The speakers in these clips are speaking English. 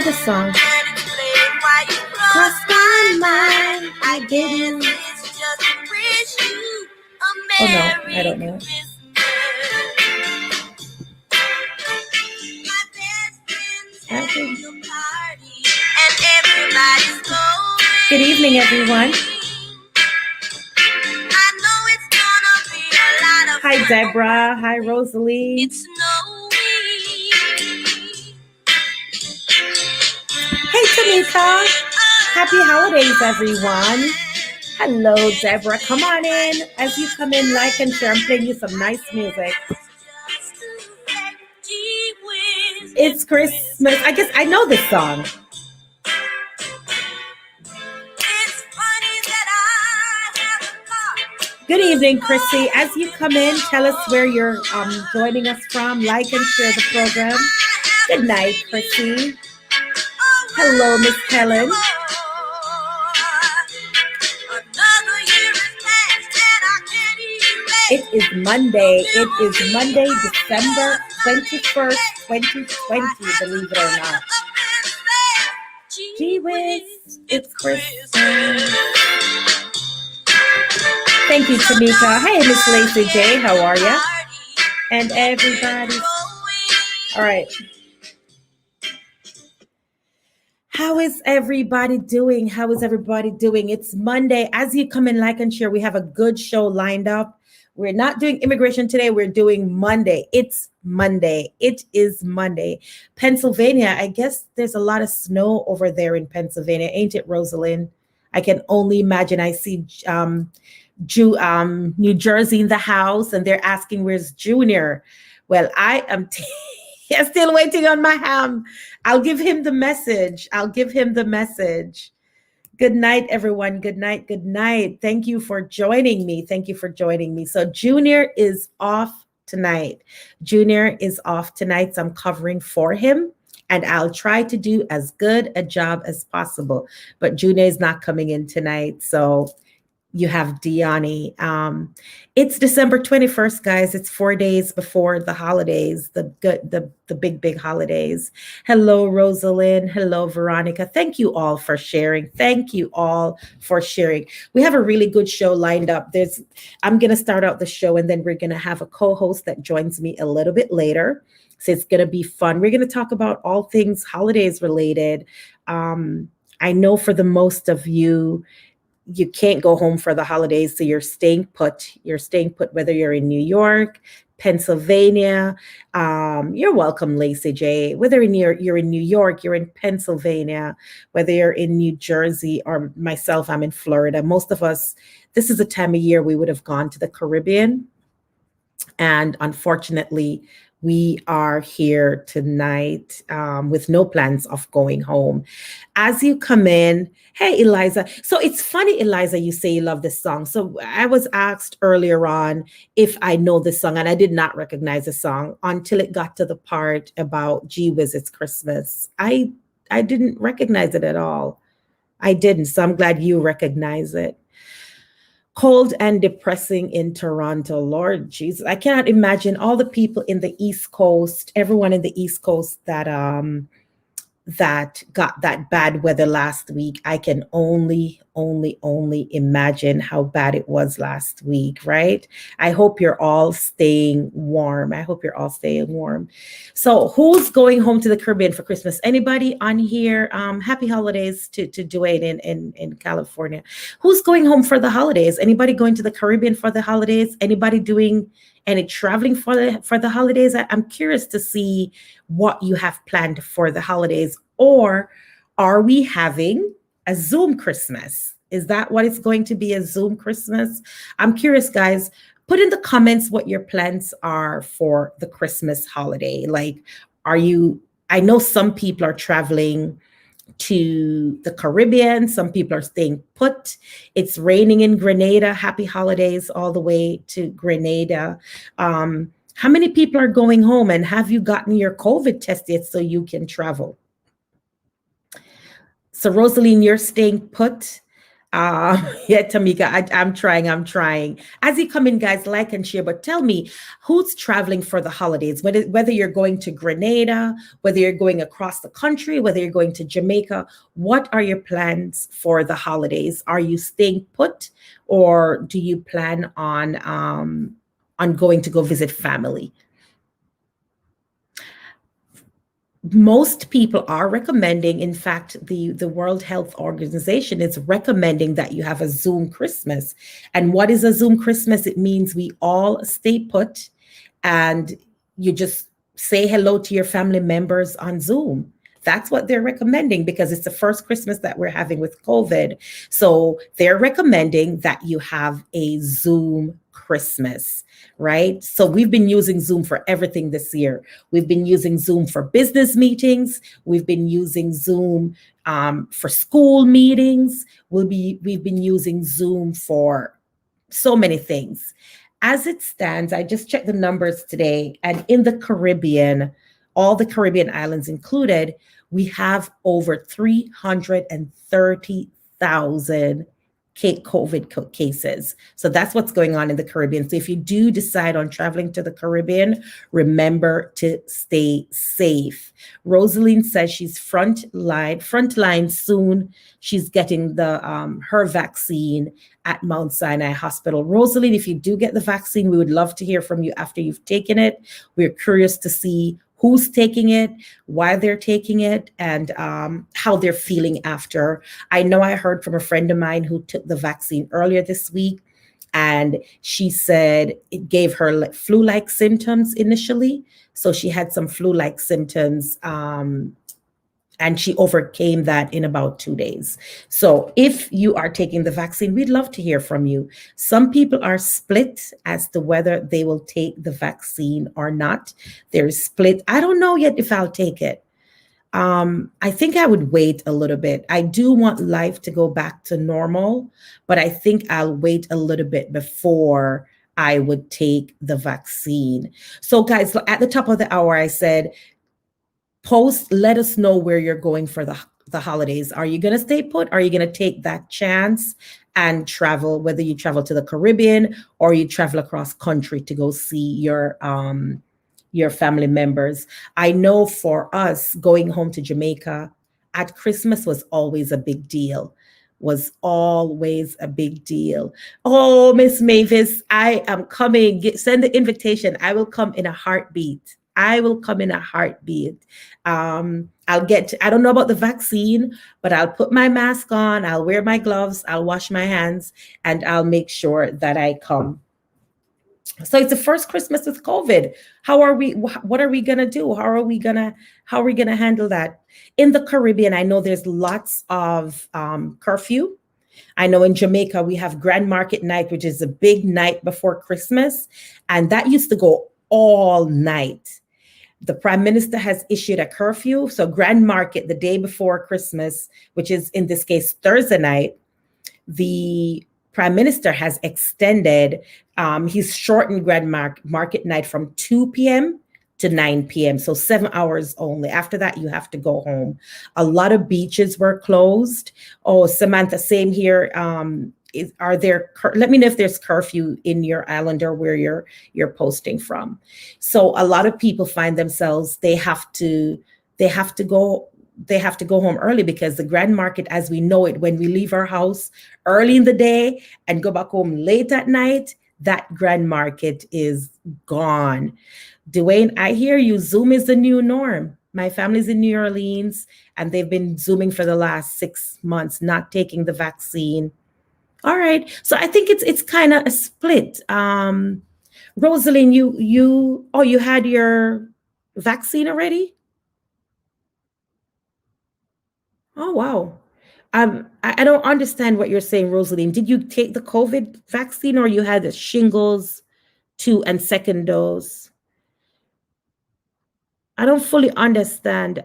know this song. Cross my mind, I didn't. Oh no, I don't know. Good evening, everyone. Hi, Deborah. Hi, Rosalie. Hey, Tamika. Happy holidays, everyone. Hello, Deborah. Come on in. As you come in, like and share. I'm playing you some nice music. It's Christmas. I guess I know this song. Good evening, Chrissy. As you come in, tell us where you're joining us from. Like and share the program. Good night, Chrissy. Hello, Miss Helen. It is Monday. It is Monday, December 21st, 2020, believe it or not. Gee whiz, it's Christmas. Thank you, Tamika. Hey, Miss Lacey J, how are you? And everybody. All right. How is everybody doing? How is everybody doing? It's Monday. As you come in, like and share, we have a good show lined up. We're not doing immigration today. We're doing Monday. It's Monday. It is Monday. Pennsylvania, I guess there's a lot of snow over there in Pennsylvania. Ain't it, Rosalind? I can only imagine. I see New Jersey in the house, and they're asking, where's Junior? Well, I am still waiting on my ham. I'll give him the message. Good night, everyone. Good night. Good night. Thank you for joining me. So Junior is off tonight. So I'm covering for him, and I'll try to do as good a job as possible. But Junior is not coming in tonight, so you have Diani. It's December 21st, guys. It's 4 days before the holidays, the big holidays. Hello, Rosalind. Hello, Veronica. Thank you all for sharing. We have a really good show lined up. I'm going to start out the show, and then we're going to have a co-host that joins me a little bit later. So it's going to be fun. We're going to talk about all things holidays related. I know for the most of you, you can't go home for the holidays, so you're staying put. Whether you're in New York, Pennsylvania. You're welcome, Lacey J. Whether you're in New York, you're in Pennsylvania, whether you're in New Jersey, or myself, I'm in Florida. Most of us, this is a time of year we would have gone to the Caribbean. And unfortunately, we are here tonight with no plans of going home. As you come in, hey, Eliza. So it's funny, Eliza, you say you love this song. So I was asked earlier on if I know this song, and I did not recognize the song until it got to the part about Gee Whiz, It's Christmas. I didn't recognize it at all. I didn't. So I'm glad you recognize it. Cold and depressing in Toronto. Lord Jesus, I cannot imagine all the people in the East Coast, everyone in the East Coast that got that bad weather last week. I can only imagine how bad it was last week, right? I hope you're all staying warm. So who's going home to the Caribbean for Christmas? Anybody on here? Happy holidays to Dwayne in California. Who's going home for the holidays? Anybody going to the Caribbean for the holidays? Anybody doing any traveling for the holidays? I'm curious to see what you have planned for the holidays. Or are we having a Zoom Christmas? Is that what it's going to be, a Zoom Christmas? I'm curious, guys. Put in the comments what your plans are for the Christmas holiday. Like, I know some people are traveling to the Caribbean. Some people are staying put. It's raining in Grenada. Happy holidays all the way to Grenada. How many people are going home, and have you gotten your COVID test yet so you can travel? So Rosaline, you're staying put. Yeah, Tamika, I'm trying. I'm trying. As you come in, guys, like and share. But tell me, who's traveling for the holidays? Whether you're going to Grenada, whether you're going across the country, whether you're going to Jamaica, what are your plans for the holidays? Are you staying put, or do you plan on going to go visit family? Most people are recommending, in fact, the World Health Organization is recommending that you have a Zoom Christmas. And what is a Zoom Christmas? It means we all stay put and you just say hello to your family members on Zoom. That's what they're recommending because it's the first Christmas that we're having with COVID. So they're recommending that you have a Zoom Christmas, right? So we've been using Zoom for everything this year. We've been using Zoom for business meetings. We've been using Zoom for school meetings. We've been using Zoom for so many things. As it stands, I just checked the numbers today, and in the Caribbean, all the Caribbean islands included, we have over 330,000 COVID cases. So that's what's going on in the Caribbean. So if you do decide on traveling to the Caribbean, remember to stay safe. Rosaline says she's frontline soon. She's getting the her vaccine at Mount Sinai Hospital. Rosaline, if you do get the vaccine, we would love to hear from you after you've taken it. We're curious to see who's taking it, why they're taking it, and how they're feeling after. I know I heard from a friend of mine who took the vaccine earlier this week, and she said it gave her like flu-like symptoms initially. So she had some flu-like symptoms, and she overcame that in about 2 days. So if you are taking the vaccine, we'd love to hear from you. Some people are split as to whether they will take the vaccine or not. They're split. I don't know yet if I'll take it. I think I would wait a little bit. I do want life to go back to normal, but I think I'll wait a little bit before I would take the vaccine. So, guys, at the top of the hour, I said, post, let us know where you're going for the holidays. Are you going to stay put? Are you going to take that chance and travel, whether you travel to the Caribbean or you travel across country to go see your family members? I know for us, going home to Jamaica at Christmas was always a big deal. Was always a big deal. Oh, Miss Mavis, I am coming. Send the invitation. I will come in a heartbeat. I will come in a heartbeat. I don't know about the vaccine, but I'll put my mask on, I'll wear my gloves, I'll wash my hands, and I'll make sure that I come. So it's the first Christmas with COVID. What are we gonna do? How are we gonna handle that? In the Caribbean, I know there's lots of curfew. I know in Jamaica, we have Grand Market Night, which is a big night before Christmas, and that used to go all night. The prime minister has issued a curfew. So Grand Market, the day before Christmas, which is in this case Thursday night, the prime minister has extended, he's shortened Market Night from 2 p.m. to 9 p.m. So 7 hours only. After that, you have to go home. A lot of beaches were closed. Oh, Samantha, same here. Let me know if there's curfew in your island or where you're posting from. So a lot of people find themselves, they have to go home early because the grand market as we know it, when we leave our house early in the day and go back home late at night, that grand market is gone. Dwayne, I hear you. Zoom is the new norm. My family's in New Orleans and they've been Zooming for the last 6 months, not taking the vaccine. All right. So I think it's kind of a split. Rosalind, you had your vaccine already? Oh wow. I don't understand what you're saying, Rosalind. Did you take the COVID vaccine or you had the shingles two and second dose? I don't fully understand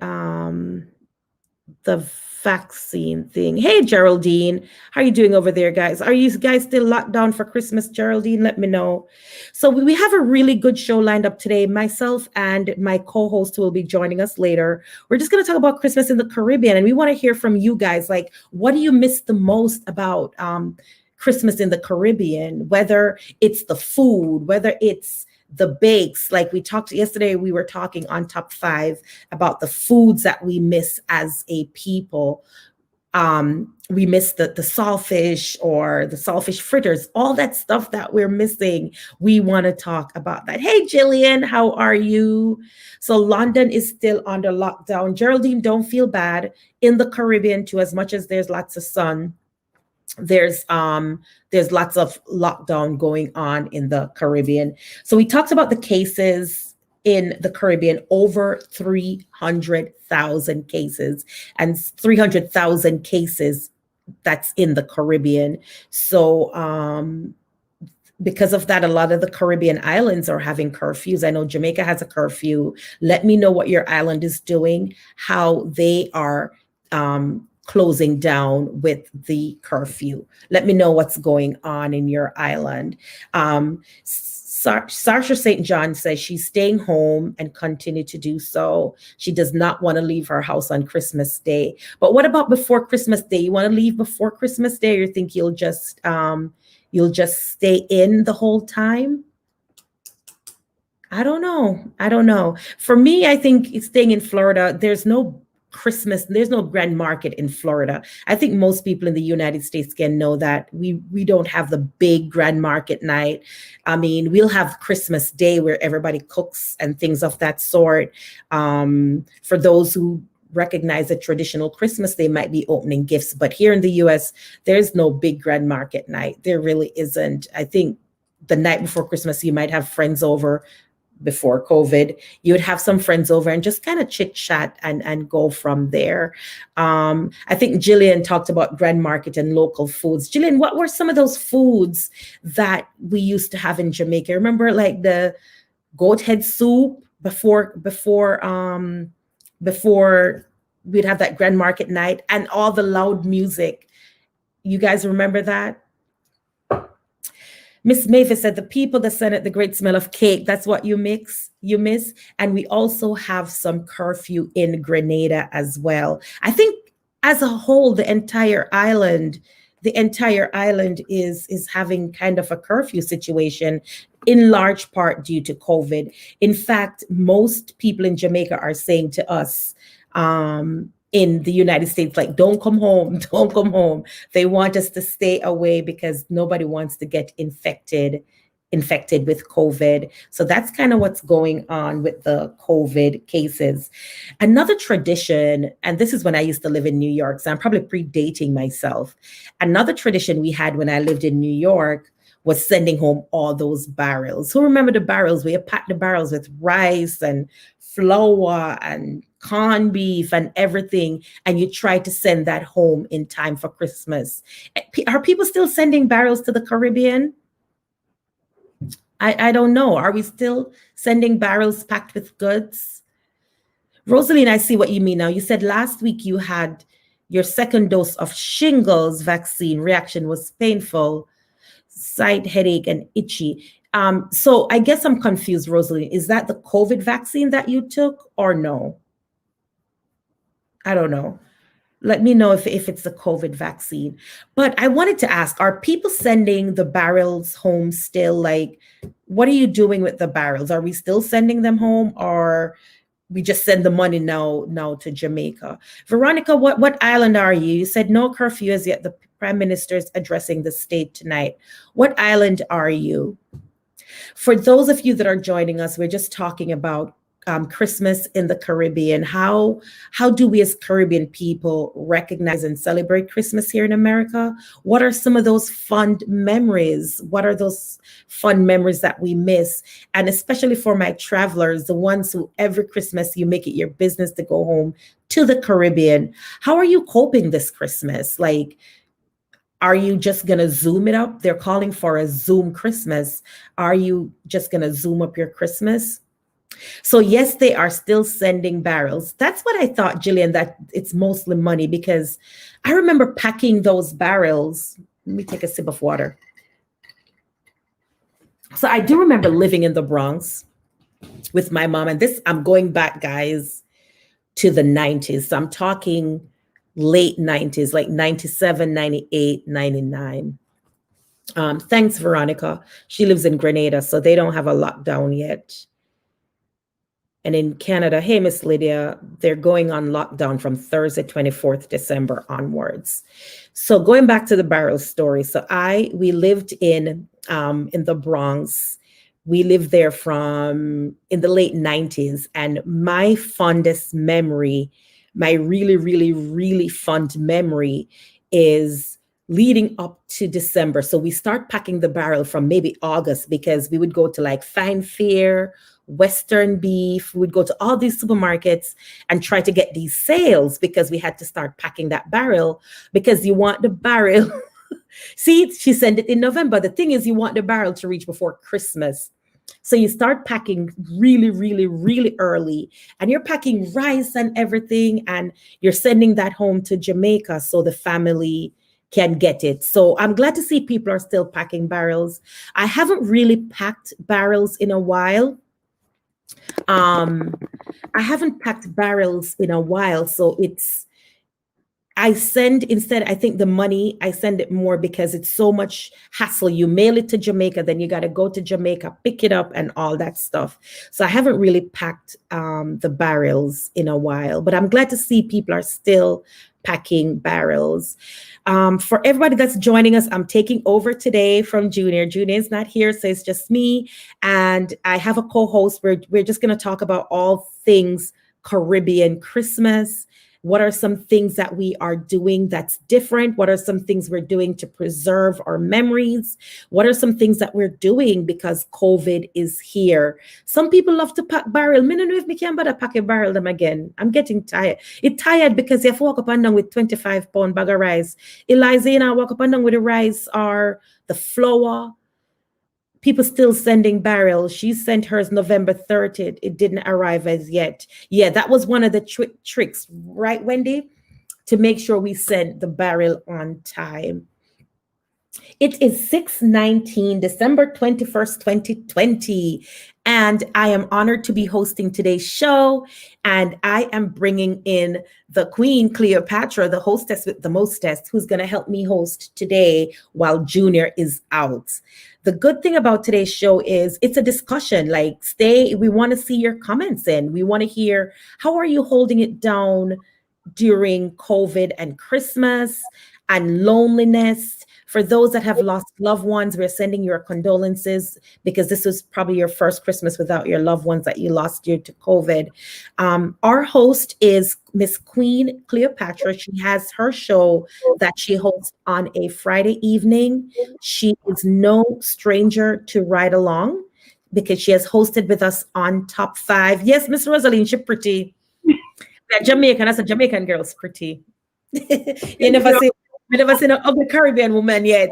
the vaccine thing. Hey, Geraldine, how are you doing over there, guys? Are you guys still locked down for Christmas, Geraldine? Let me know. So we have a really good show lined up today. Myself and my co-host who will be joining us later. We're just going to talk about Christmas in the Caribbean, and we want to hear from you guys. Like, what do you miss the most about Christmas in the Caribbean? Whether it's the food, whether it's the bakes, like we talked yesterday, we were talking on top five about the foods that we miss as a people. We miss the sawfish or the sawfish fritters, all that stuff that we're missing. We want to talk about that. Hey, Jillian, how are you? So London is still under lockdown. Geraldine, don't feel bad. In the Caribbean too, as much as there's lots of sun, there's lots of lockdown going on in the Caribbean. So we talked about the cases in the Caribbean, over 300,000 cases, and 300,000 cases that's in the Caribbean. So because of that, a lot of the Caribbean islands are having curfews. I know Jamaica has a curfew. Let me know what your island is doing, how they are closing down with the curfew. Let me know what's going on in your island. Sarsha St. John says she's staying home and continue to do so. She does not want to leave her house on Christmas Day. But what about before Christmas Day? You want to leave before Christmas Day, or you think you'll just stay in the whole time? I don't know. For me, I think staying in Florida, there's no grand market in Florida. I think most people in the United States can know that we don't have the big grand market night. I mean, we'll have Christmas Day where everybody cooks and things of that sort. For those who recognize a traditional Christmas, they might be opening gifts. But here in the US, there's no big grand market night. There really isn't. I think the night before Christmas, you might have friends over. Before COVID, you would have some friends over and just kind of chit chat and go from there. I think Jillian talked about grand market and local foods. Jillian, what were some of those foods that we used to have in Jamaica? Remember, like the goat head soup before we'd have that grand market night and all the loud music. You guys remember that? Miss Mavis said the people, the Senate, the great smell of cake. That's what you miss. And we also have some curfew in Grenada as well. I think as a whole, the entire island is having kind of a curfew situation, in large part due to COVID. In fact, most people in Jamaica are saying to us, in the United States, like, don't come home. They want us to stay away because nobody wants to get infected with COVID. So that's kind of what's going on with the COVID cases. Another tradition, and this is when I used to live in New York, so I'm probably predating myself. Another tradition we had when I lived in New York was sending home all those barrels. Who remember the barrels? We packed the barrels with rice and flour and corned beef and everything, and you try to send that home in time for Christmas. Are people still sending barrels to the Caribbean? I don't know. Are we still sending barrels packed with goods? Rosaline, I see what you mean now. You said last week you had your second dose of shingles vaccine. Reaction was painful, side headache and itchy. So I guess I'm confused, Rosaline. Is that the COVID vaccine that you took or no? I don't know. Let me know if it's the COVID vaccine. But I wanted to ask, are people sending the barrels home still? Like, what are you doing with the barrels? Are we still sending them home, or we just send the money now to Jamaica? Veronica, what island are you? You said no curfew as yet. The Prime Minister is addressing the state tonight. What island are you? For those of you that are joining us, we're just talking about Christmas in the Caribbean. How do we as Caribbean people recognize and celebrate Christmas here in America? What are some of those fond memories? What are those fun memories that we miss? And especially for my travelers, the ones who every Christmas you make it your business to go home to the Caribbean. How are you coping this Christmas? Like, are you just going to Zoom it up? They're calling for a Zoom Christmas. Are you just going to Zoom up your Christmas? So yes, they are still sending barrels. That's what I thought, Jillian, that it's mostly money because I remember packing those barrels. Let me take a sip of water. So I do remember living in the Bronx with my mom, and this I'm going back, guys, to the 90s. So I'm talking late 90s, like 97, 98, 99. Thanks, Veronica. She lives in Grenada, so they don't have a lockdown yet. And in Canada, hey, Miss Lydia, they're going on lockdown from Thursday, 24th December onwards. So going back to the barrel story. So we lived in the Bronx. We lived there from in the late 90s. And my fondest memory, my really, really, really fond memory is leading up to December. So we start packing the barrel from maybe August because we would go to like Fine Fair, Western Beef. We'd go to all these supermarkets and try to get these sales because we had to start packing that barrel because you want the barrel. See, she sent it in November. The thing is, you want the barrel to reach before Christmas. So you start packing really, really, really early, and you're packing rice and everything, and you're sending that home to Jamaica so the family can get it. So I'm glad to see people are still packing barrels. I haven't really packed barrels in a while. I haven't packed barrels in a while, so I send instead, I think the money, I send it more because it's so much hassle. You mail it to Jamaica, then you got to go to Jamaica, pick it up, and all that stuff. So I haven't really packed the barrels in a while, but I'm glad to see people are still packing barrels. For everybody that's joining us, I'm taking over today from Junior. Junior is not here, so it's just me. And I have a co-host. We're just going to talk about all things Caribbean Christmas. What are some things that we are doing that's different? What are some things we're doing to preserve our memories? What are some things that we're doing because COVID is here? Some people love to pack barrel. Me no know if me can bother pack a barrel them again. I'm getting tired. It's tired because you have to walk up and down with 25-pound bag of rice. Eliza, you know, walk up and down with the rice or the flour. People still sending barrels. She sent hers November 30th. It didn't arrive as yet. Yeah, that was one of the tricks, right, Wendy? To make sure we sent the barrel on time. It is 6/19, December 21st, 2020. And I am honored to be hosting today's show. And I am bringing in the Queen Cleopatra, the hostess with the mostest, who's going to help me host today while Junior is out. The good thing about today's show is it's a discussion. Like, we want to see your comments in. We want to hear, how are you holding it down during COVID and Christmas and loneliness? For those that have lost loved ones, we're sending your condolences because this was probably your first Christmas without your loved ones that you lost due to COVID. Our host is Miss Queen Cleopatra. She has her show that she hosts on a Friday evening. She is no stranger to Ridelaong because she has hosted with us on Top 5. Yes, Miss Rosaline, she's pretty. That Jamaican, that's a Jamaican girl's pretty. You never seen an ugly Caribbean woman yet.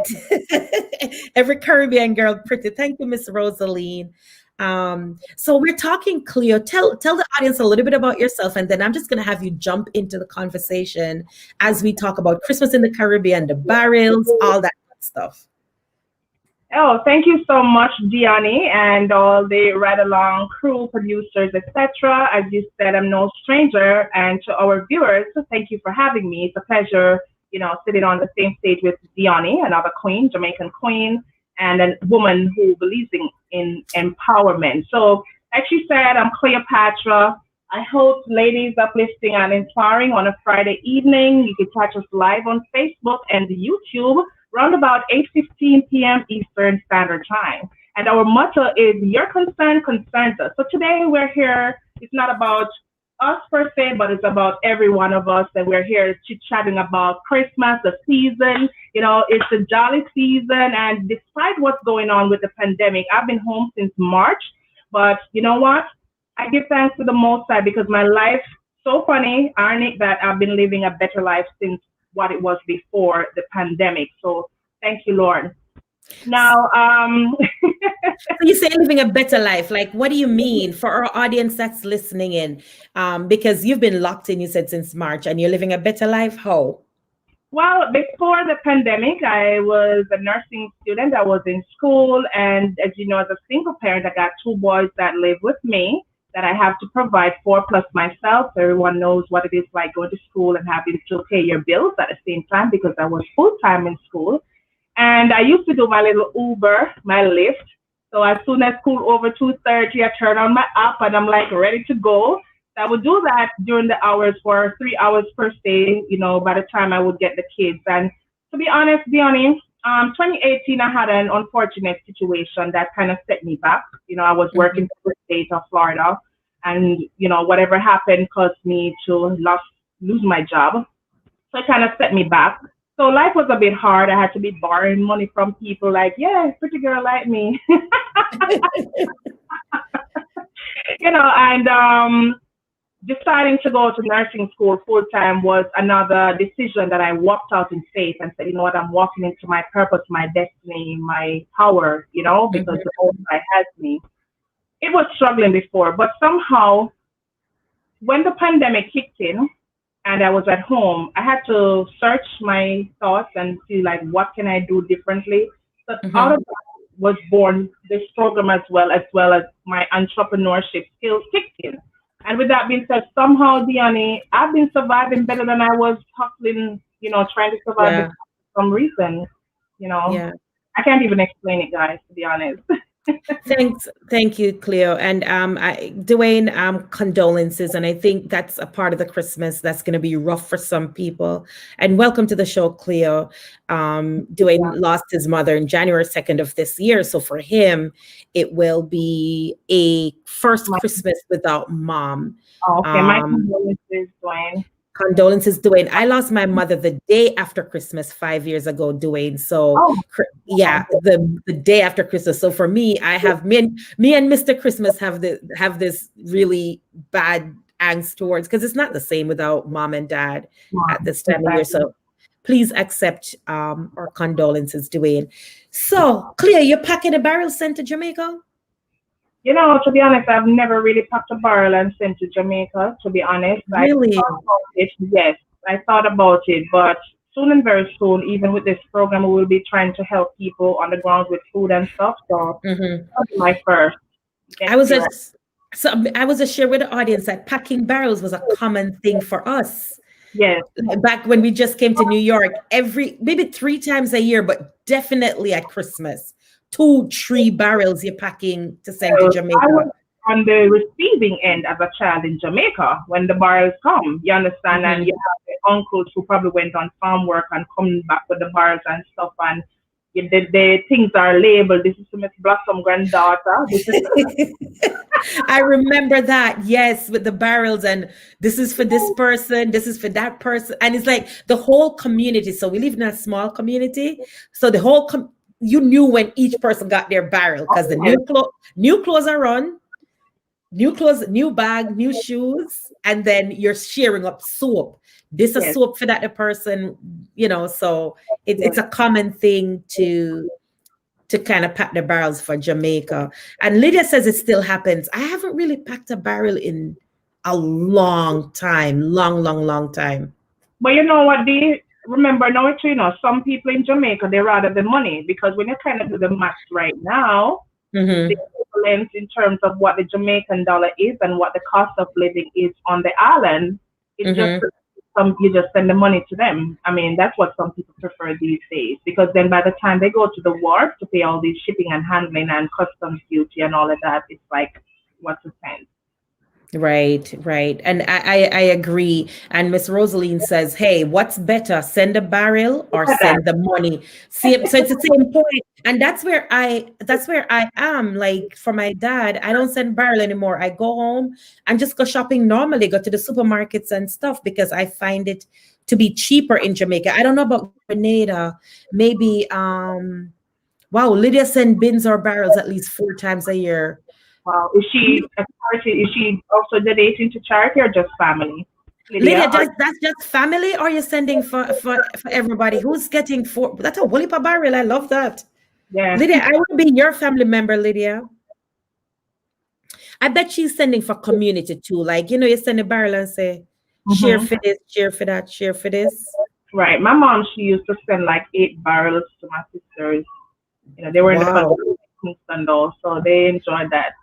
Every Caribbean girl pretty. Thank you, Miss Rosaline. So we're talking, Cleo. Tell the audience a little bit about yourself, and then I'm just going to have you jump into the conversation as we talk about Christmas in the Caribbean, the barrels, all that stuff. Oh, thank you so much, Diani, and all the Ride Along crew, producers, etc. As you said, I'm no stranger, and to our viewers, thank you for having me. It's a pleasure, sitting on the same stage with Diani, another queen, Jamaican queen, and a woman who believes in empowerment. So, like she said, I'm Cleopatra. I host Ladies Uplifting and Inspiring on a Friday evening. You can catch us live on Facebook and YouTube around about 8:15 p.m. Eastern Standard Time. And our motto is, your concern concerns us. So today we're here, it's not about us per se, but it's about every one of us, that we're here chit-chatting about Christmas, the season. It's a jolly season, and despite what's going on with the pandemic, I've been home since March, but you know what? I give thanks to the Most High because my life, so funny, ironic, that I've been living a better life since what it was before the pandemic. So thank you, Lord. Now, So you say living a better life. Like, what do you mean for our audience that's listening in? Because you've been locked in, you said, since March, and you're living a better life. How? Well, before the pandemic, I was a nursing student. I was in school, and as you know, as a single parent, I got two boys that live with me that I have to provide for, plus myself. Everyone knows what it is like going to school and having to pay your bills at the same time because I was full time in school. And I used to do my little Uber, my Lyft. So as soon as school over 2:30, I turn on my app and I'm like ready to go. I would do that during the hours for 3 hours per day, by the time I would get the kids. And to be honest, 2018, I had an unfortunate situation that kind of set me back. I was working for the state of Florida and, whatever happened caused me to lose my job. So it kind of set me back. So life was a bit hard. I had to be borrowing money from people like, yeah, pretty girl like me, and deciding to go to nursing school full time was another decision that I walked out in faith and said, you know what, I'm walking into my purpose, my destiny, my power, because the Most High has me. It was struggling before, but somehow when the pandemic kicked in and I was at home, I had to search my thoughts and see like what can I do differently. So out of that was born this program as well as my entrepreneurship skills kicked in. And with that being said, somehow, Diani, I've been surviving better than I was hustling, trying to survive for some reason. Yeah. I can't even explain it, guys, to be honest. Thank you, Cleo. And Dwayne, condolences. And I think that's a part of the Christmas that's going to be rough for some people. And welcome to the show, Cleo. Dwayne lost his mother in January 2nd of this year. So for him, it will be a first Christmas without mom. Oh, okay, my condolences, Dwayne. Condolences, Dwayne. I lost my mother the day after Christmas 5 years ago, Dwayne. So the day after Christmas. So for me, I have me and Mr. Christmas have this really bad angst towards, because it's not the same without mom and dad at this time of year. So please accept our condolences, Dwayne. So Cleo, you're packing a barrel sent to Jamaica? To be honest, I've never really packed a barrel and sent to Jamaica, to be honest. Really? I thought about it. Yes, I thought about it, but soon and very soon, even with this program, we will be trying to help people on the ground with food and stuff. So that's my first. I was just share with the audience that packing barrels was a common thing for us. Yes. Back when we just came to New York, maybe 3 times a year, but definitely at Christmas. 2-3 barrels you're packing to send to Jamaica. I was on the receiving end as a child in Jamaica when the barrels come. You understand? And you have the uncles who probably went on farm work and come back with the barrels and stuff. And the things are labeled. This is Miss Blossom granddaughter. I remember that. Yes, with the barrels, and this is for this person, this is for that person, and it's like the whole community. So we live in a small community. So the whole you knew when each person got their barrel, because the new clothes are on, new clothes, new bag, new shoes, and then you're sharing up soap. This is soap for that person, so it's a common thing to kind of pack the barrels for Jamaica. And Lydia says it still happens. I haven't really packed a barrel in a long time, long time. But you know what, remember now, some people in Jamaica, they rather the money, because when you kind of do the math right now, the equivalent in terms of what the Jamaican dollar is and what the cost of living is on the island, it's just you just send the money to them. I mean, that's what some people prefer these days, because then by the time they go to the wharf to pay all these shipping and handling and customs duty and all of that, it's like, what's the sense? Right. And I agree. And Miss Rosaline says, hey, what's better, send a barrel or send the money? See, so it's the same point. And that's where I am. Like for my dad, I don't send barrel anymore. I go home and just go shopping normally, go to the supermarkets and stuff, because I find it to be cheaper in Jamaica. I don't know about Grenada. Maybe Lydia send bins or barrels at least 4 times a year. Wow. Is she a charity? Is she also donating to charity or just family? Lydia, that's just family, or you're sending for everybody? Who's getting that's a whole heap of barrel. I love that. Yeah. Lydia, I want to be your family member, Lydia. I bet she's sending for community too. Like, you send a barrel and say, share Hmm. for this, share for that, share for this. Right. My mom, she used to send like 8 barrels to my sisters. They were in the country Wow. in Kingston though, so they enjoyed that.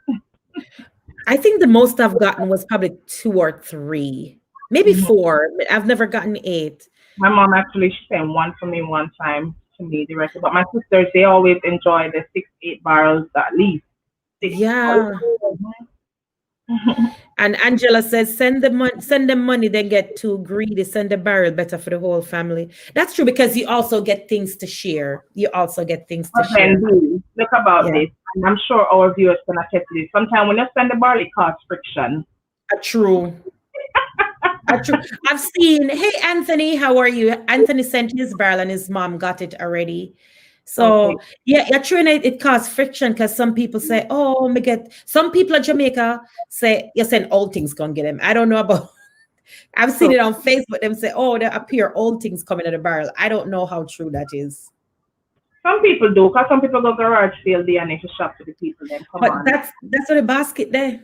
I think the most I've gotten was probably 2 or 3, maybe Hmm. 4. I've never gotten 8. My mom actually, she sent one for me one time to me directly, but my sisters, they always enjoy the 6, 8 barrels at least. Six. Yeah. And Angela says, send them money, then get too greedy. Send a barrel, better for the whole family. That's true because you also get things to share. You also get things to But then, share. look about Yeah. this, and I'm sure our viewers can attest to this. Sometimes when you send the barrel, it causes friction. True. True. I've seen, hey Anthony, how are you? Anthony sent his barrel and his mom got it already. Okay. So yeah, true. And it causes friction because some people say, oh, me get some people in Jamaica say, you send old things gonna get him. I don't know about I've seen So it on Facebook. Them say, oh, there appear old things coming in the barrel. I don't know how true that is. some people do, because some people go garage sale day and they just shop to the people. Then come But on. that's what the basket there.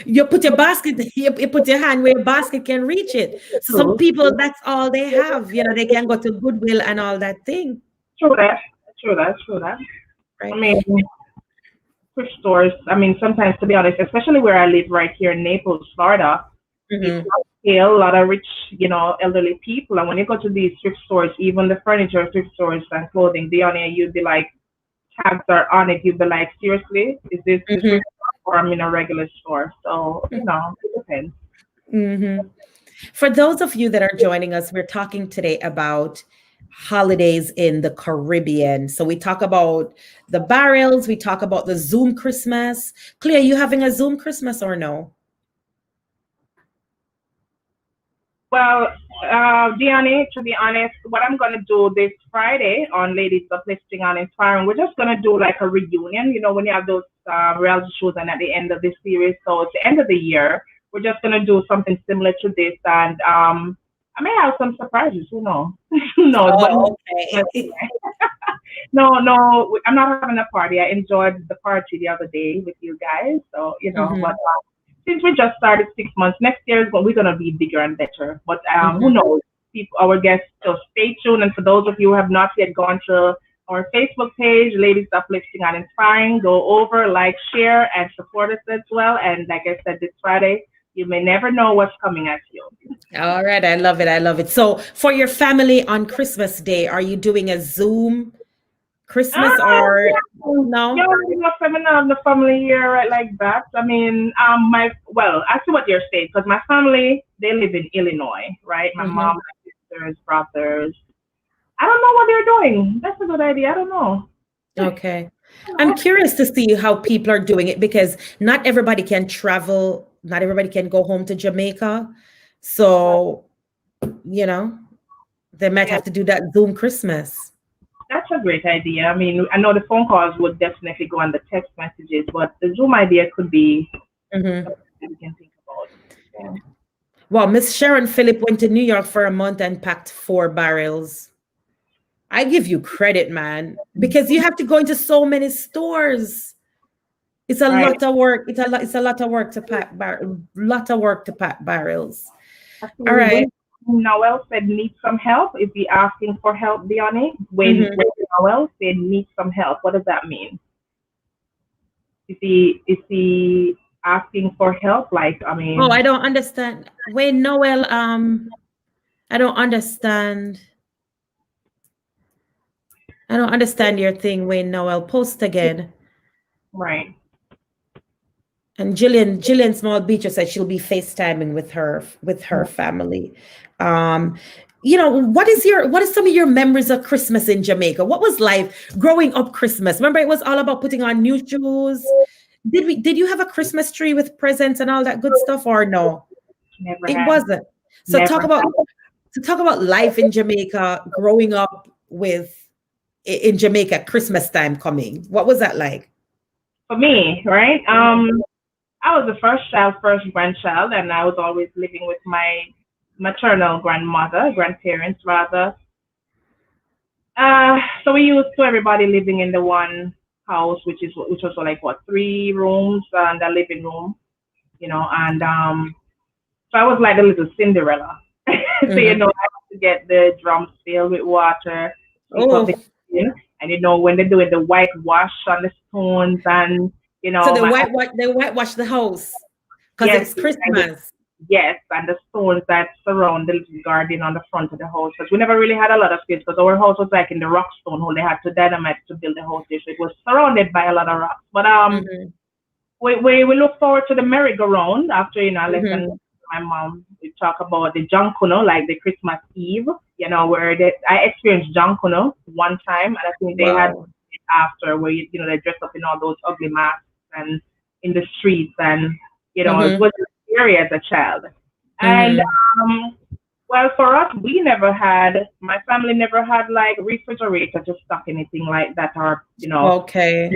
You put your basket, you put your hand where your basket can reach it. So some True. people, that's all they have. They can go to Goodwill and all that thing, True that. True that. True that. I right? mean, thrift stores. I mean, sometimes, to be honest, especially where I live right here in Naples, Florida, it's Hmm. still a lot of rich, elderly people. And when you go to these thrift stores, even the furniture thrift stores and clothing, be on it, you'd be like, tags are on it. You'd be like, seriously, is this the Hmm. thrift store or I'm in a regular store? So, it depends. Hmm. For those of you that are joining us, we're talking today about holidays in the Caribbean. So we talk about the barrels, we talk about the Zoom Christmas. Clea, you having a Zoom Christmas or no? Well, Diane, to be honest, what I'm going to do this Friday on Ladies Uplifting and Inspiring, we're just going to do like a reunion, when you have those reality shows and at the end of the series. So it's the end of the year. We're just going to do something similar to this. And I may have some surprises. Who knows? Who knows? Oh, But okay. no, no, I'm not having a party. I enjoyed the party the other day with you guys. So, but Hmm. since we just started 6 months, next year is when we're gonna be bigger and better. But who Hmm. knows? People, our guests, so stay tuned. And for those of you who have not yet gone to our Facebook page, Ladies Uplifting and Inspiring, go over, like, share, and support us as well. And like I said, this Friday, you may never know what's coming at you. All right, I love it. I love it. So, for your family on Christmas Day, are you doing a Zoom Christmas or Yeah, no? not family, not the family here right like that. I mean, I see what you're saying because my family they live in Illinois, right? My mom, Hmm. my sisters, brothers. I don't know what they're doing. That's a good idea. I don't know. Okay. I'm curious to see how people are doing it because not everybody can travel, not everybody can go home to Jamaica. So, you know, they might Yeah, have to do that Zoom Christmas. that's a great idea. I mean, I know the phone calls would definitely go on the text messages, but the Zoom idea could be Hmm. something that we can think about. Yeah. Well, Miss Sharon Phillip went to New York for a month and packed 4 barrels. I give you credit, man, because you have to go into so many stores. It's a Right. lot of work. It's a lot of work to lot of work to pack barrels. All Actually, right. when Noel said need some help, is he asking for help, Dione? When Noel said need some help, what does that mean? Is he asking for help? Like, I Oh, I mean, don't understand. Wait, Noel, I don't understand. I don't understand your thing, Wayne Noel. Post again. right. And Jillian Small Beecher said she'll be FaceTiming with her family. Um, what is some of your memories of Christmas in Jamaica? What was life growing up Christmas? Remember, it was all about putting on new shoes. Did you have a Christmas tree with presents and all that good stuff, or no? Never It had. wasn't. So Never had. talk about life in Jamaica, growing up in Jamaica, Christmas time coming. What was that like? For me, right? I was the first child, first grandchild, and I was always living with my maternal grandmother, grandparents rather. So we used to everybody living in the one house, which was like what, 3 rooms and a living room, and so I was like the little Cinderella. So Mhm. I have to get the drums filled with water, sweep up the Oh, kitchen, and when they're doing the whitewash on the stones, and so my they whitewash the house because yes, it's and the, Christmas. yes, and the stones that surround the little garden on the front of the house. Because we never really had a lot of space, because our house was like in the rock stone hole. They had to dynamite to build the house there, so it was surrounded by a lot of rocks. But Mhm. we look forward to the merry-go-round after I Mhm. listen to my mom. We talk about the junkuno, like the Christmas Eve, where I experienced junkuno one time, and I think they had Wow. it after, where they dress up in all those ugly masks and in the streets, and it Mhm. was scary as a child. And Mhm. um, well, for us, my family never had like refrigerator to stock anything like that, or Okay.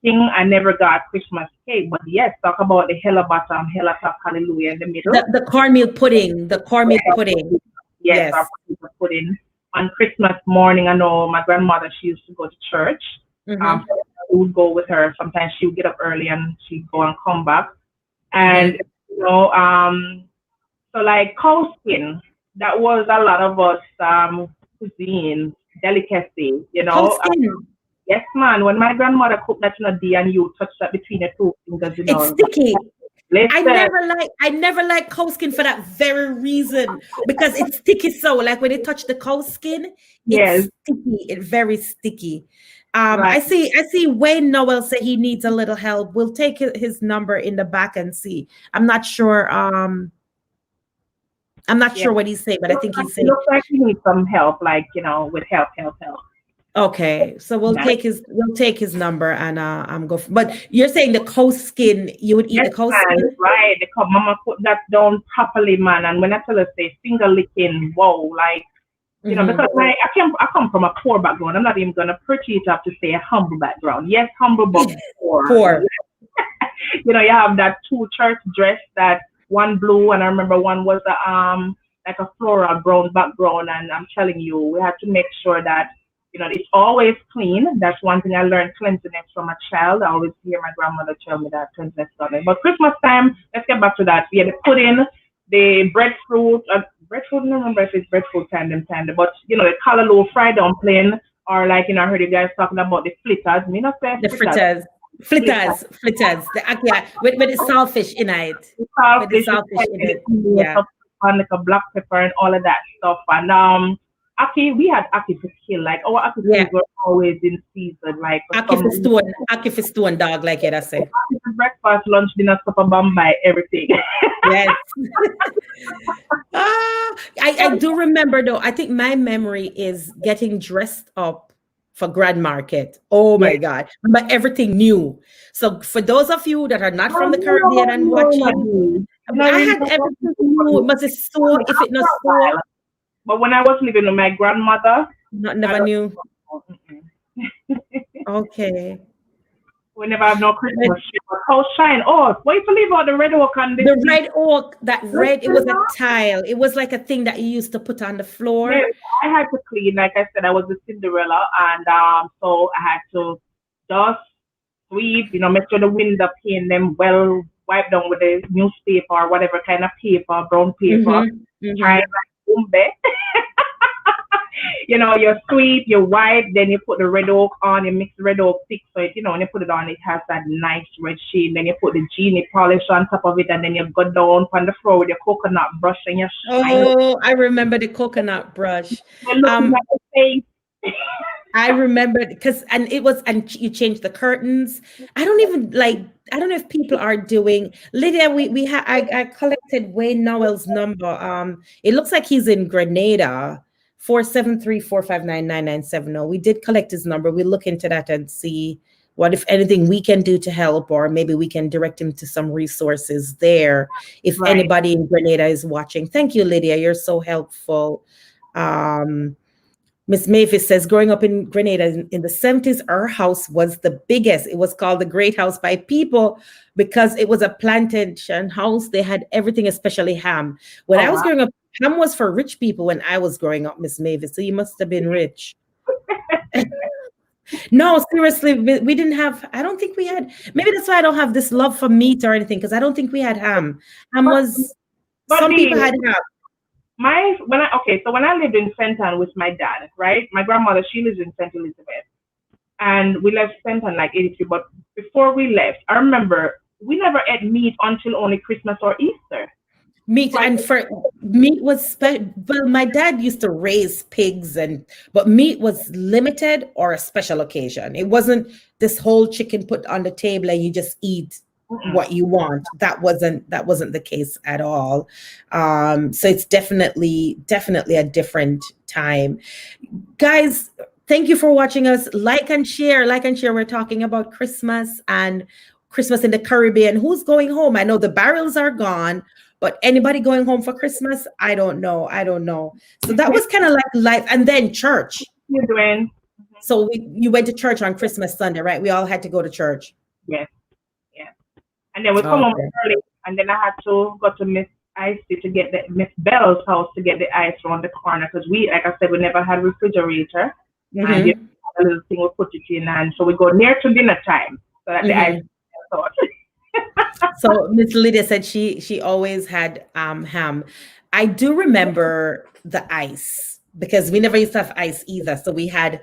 thing. I never got Christmas cake, but yes, talk about the hella bottom, hella top, hallelujah in the middle. The cornmeal pudding. The cornmeal pudding. Yes, yes, our Yes. potato pudding. On Christmas morning, I know my grandmother, she used to go to church. Mhm. So we would go with her. Sometimes she would get up early and she'd go and come back. And, Mhm. you know, um, so like cow skin, that was a lot of us cuisine, delicacy, Cold skin. yes, man. When my grandmother cooked that in a day and you touch that between your 2 fingers, It's sticky. listen, I never like cow skin for that very reason because it's sticky. So like when they touch the cow skin, yes, it's sticky. It's very sticky. right. I see Wayne Noel say he needs a little help. We'll take his number in the back and see. I'm not sure. I'm not Yeah. sure what he's saying, but I think he's saying Looks like you need some help, like, with help, help, help. okay. So Yeah. we'll take his number and I'm go. But you're saying the cow skin, you would eat Yes, the cow man, skin? right. The mama put that down properly, man. And when I tell her, say, finger licking, whoa, like, Mm-hmm. because I come from a poor background. I'm not even gonna pretty it up to say a humble background. Yes, humble but poor. Poor. You have that two church dress, that one blue, and I remember one was like a floral brown background. And I'm telling you, we had to make sure that it's always clean. That's one thing I learned, cleanliness from a child. I always hear my grandmother tell me that cleanliness is something. But Christmas time, let's get back to that. We had the pudding, the breadfruit. Breadfruit, I don't remember if it's breadfruit time, but the callaloo fried dumpling, or like I heard you guys talking about the fritters. Me not say The fritters, fritters. fritters. Fritters. Yeah, with the saltfish in it. The With the saltfish is saltfish in heavy, it. the Yeah. stuff and like a black pepper and all of that stuff. And we had aki to kill. Like our aki Yeah. foods were always in season. Like for some reason, Aki for stone dog, like it I say. aki for breakfast, lunch, dinner, supper, Bombay, everything. Yes. I do remember though. I think my memory is getting dressed up for Grand Market. Oh Yeah. my God. But everything new. So for those of you that are not Oh, from the Caribbean no, and no, watching, Nadine. You know, I really had talk about everything new. It people. must be so, if it not After a so, while. But when I was living with my grandmother, not I never don't knew. know. Mm-mm. Okay. We never have no But Christmas tree. But how shine? Oh, wait to leave out the red oak and this the big. red oak, that red, it was a Listen, tile. It was like a thing that you used to put on the yes, floor. I had to clean. Like I said, I was a Cinderella, and so I had to dust, sweep, make sure the window pane them well, wipe down with the newspaper or whatever kind of paper, brown paper, Mm-hmm. try Mm-hmm. like boom, you sweep, you wipe, then you put the red oak on, you mix the red oak thick, so when you put it on, it has that nice red sheen. Then you put the genie polish on top of it, and then you go down on the floor with your coconut brush and you shine it. Oh, I remember the coconut brush. You're looking Um, at the face. I remember because, and it was, and you changed the curtains. I don't even like, I don't know if people are doing, Lydia, I collected Wayne Noel's number. It looks like he's in Grenada, 473-459-9970. We did collect his number. We'll look into that and see what, if anything, we can do to help, or maybe we can direct him to some resources there. If Right. anybody in Grenada is watching. Thank you, Lydia. You're so helpful. Um, Miss Mavis says, growing up in Grenada in the 70s, our house was the biggest. It was called the Great House by people because it was a plantation house. They had everything, especially ham. When Oh I was wow. growing up, ham was for rich people when I was growing up, Miss Mavis. So you must have been rich. No, seriously, we didn't have, I don't think we had, maybe that's why I don't have this love for meat or anything, because I don't think we had ham. Ham But was, but some people the had ham. my when I okay, so when I lived in Fenton with my dad, right? My grandmother, she lives in St. Elizabeth, and we left Fenton like 83. But before we left, I remember we never ate meat until only Christmas or Easter. Meat Like, and for meat was well, my dad used to raise pigs but meat was limited or a special occasion. It wasn't this whole chicken put on the table and you just eat mm-mm. what you want. That wasn't the case at all. So it's definitely a different time. Guys, thank you for watching us. Like and share. We're talking about Christmas and Christmas in the Caribbean. Who's going home? I know the barrels are gone, but anybody going home for Christmas? I don't know. I don't know. So that was kind of like life. And then church. You're doing? So you went to church on Christmas Sunday, right? We all had to go to church. Yes, yes. And then we come home Okay. early, and then I had to go to Miss Icy to get the Miss Bell's house to get the ice around the corner because we, like I said, we never had refrigerator, and you Mm-hmm. know, a little thing we put it in, and so we go near to dinner time so that the ice Mm-hmm. is out. So Miss Lydia said she always had ham. I do remember the ice because we never used to have ice either. So we had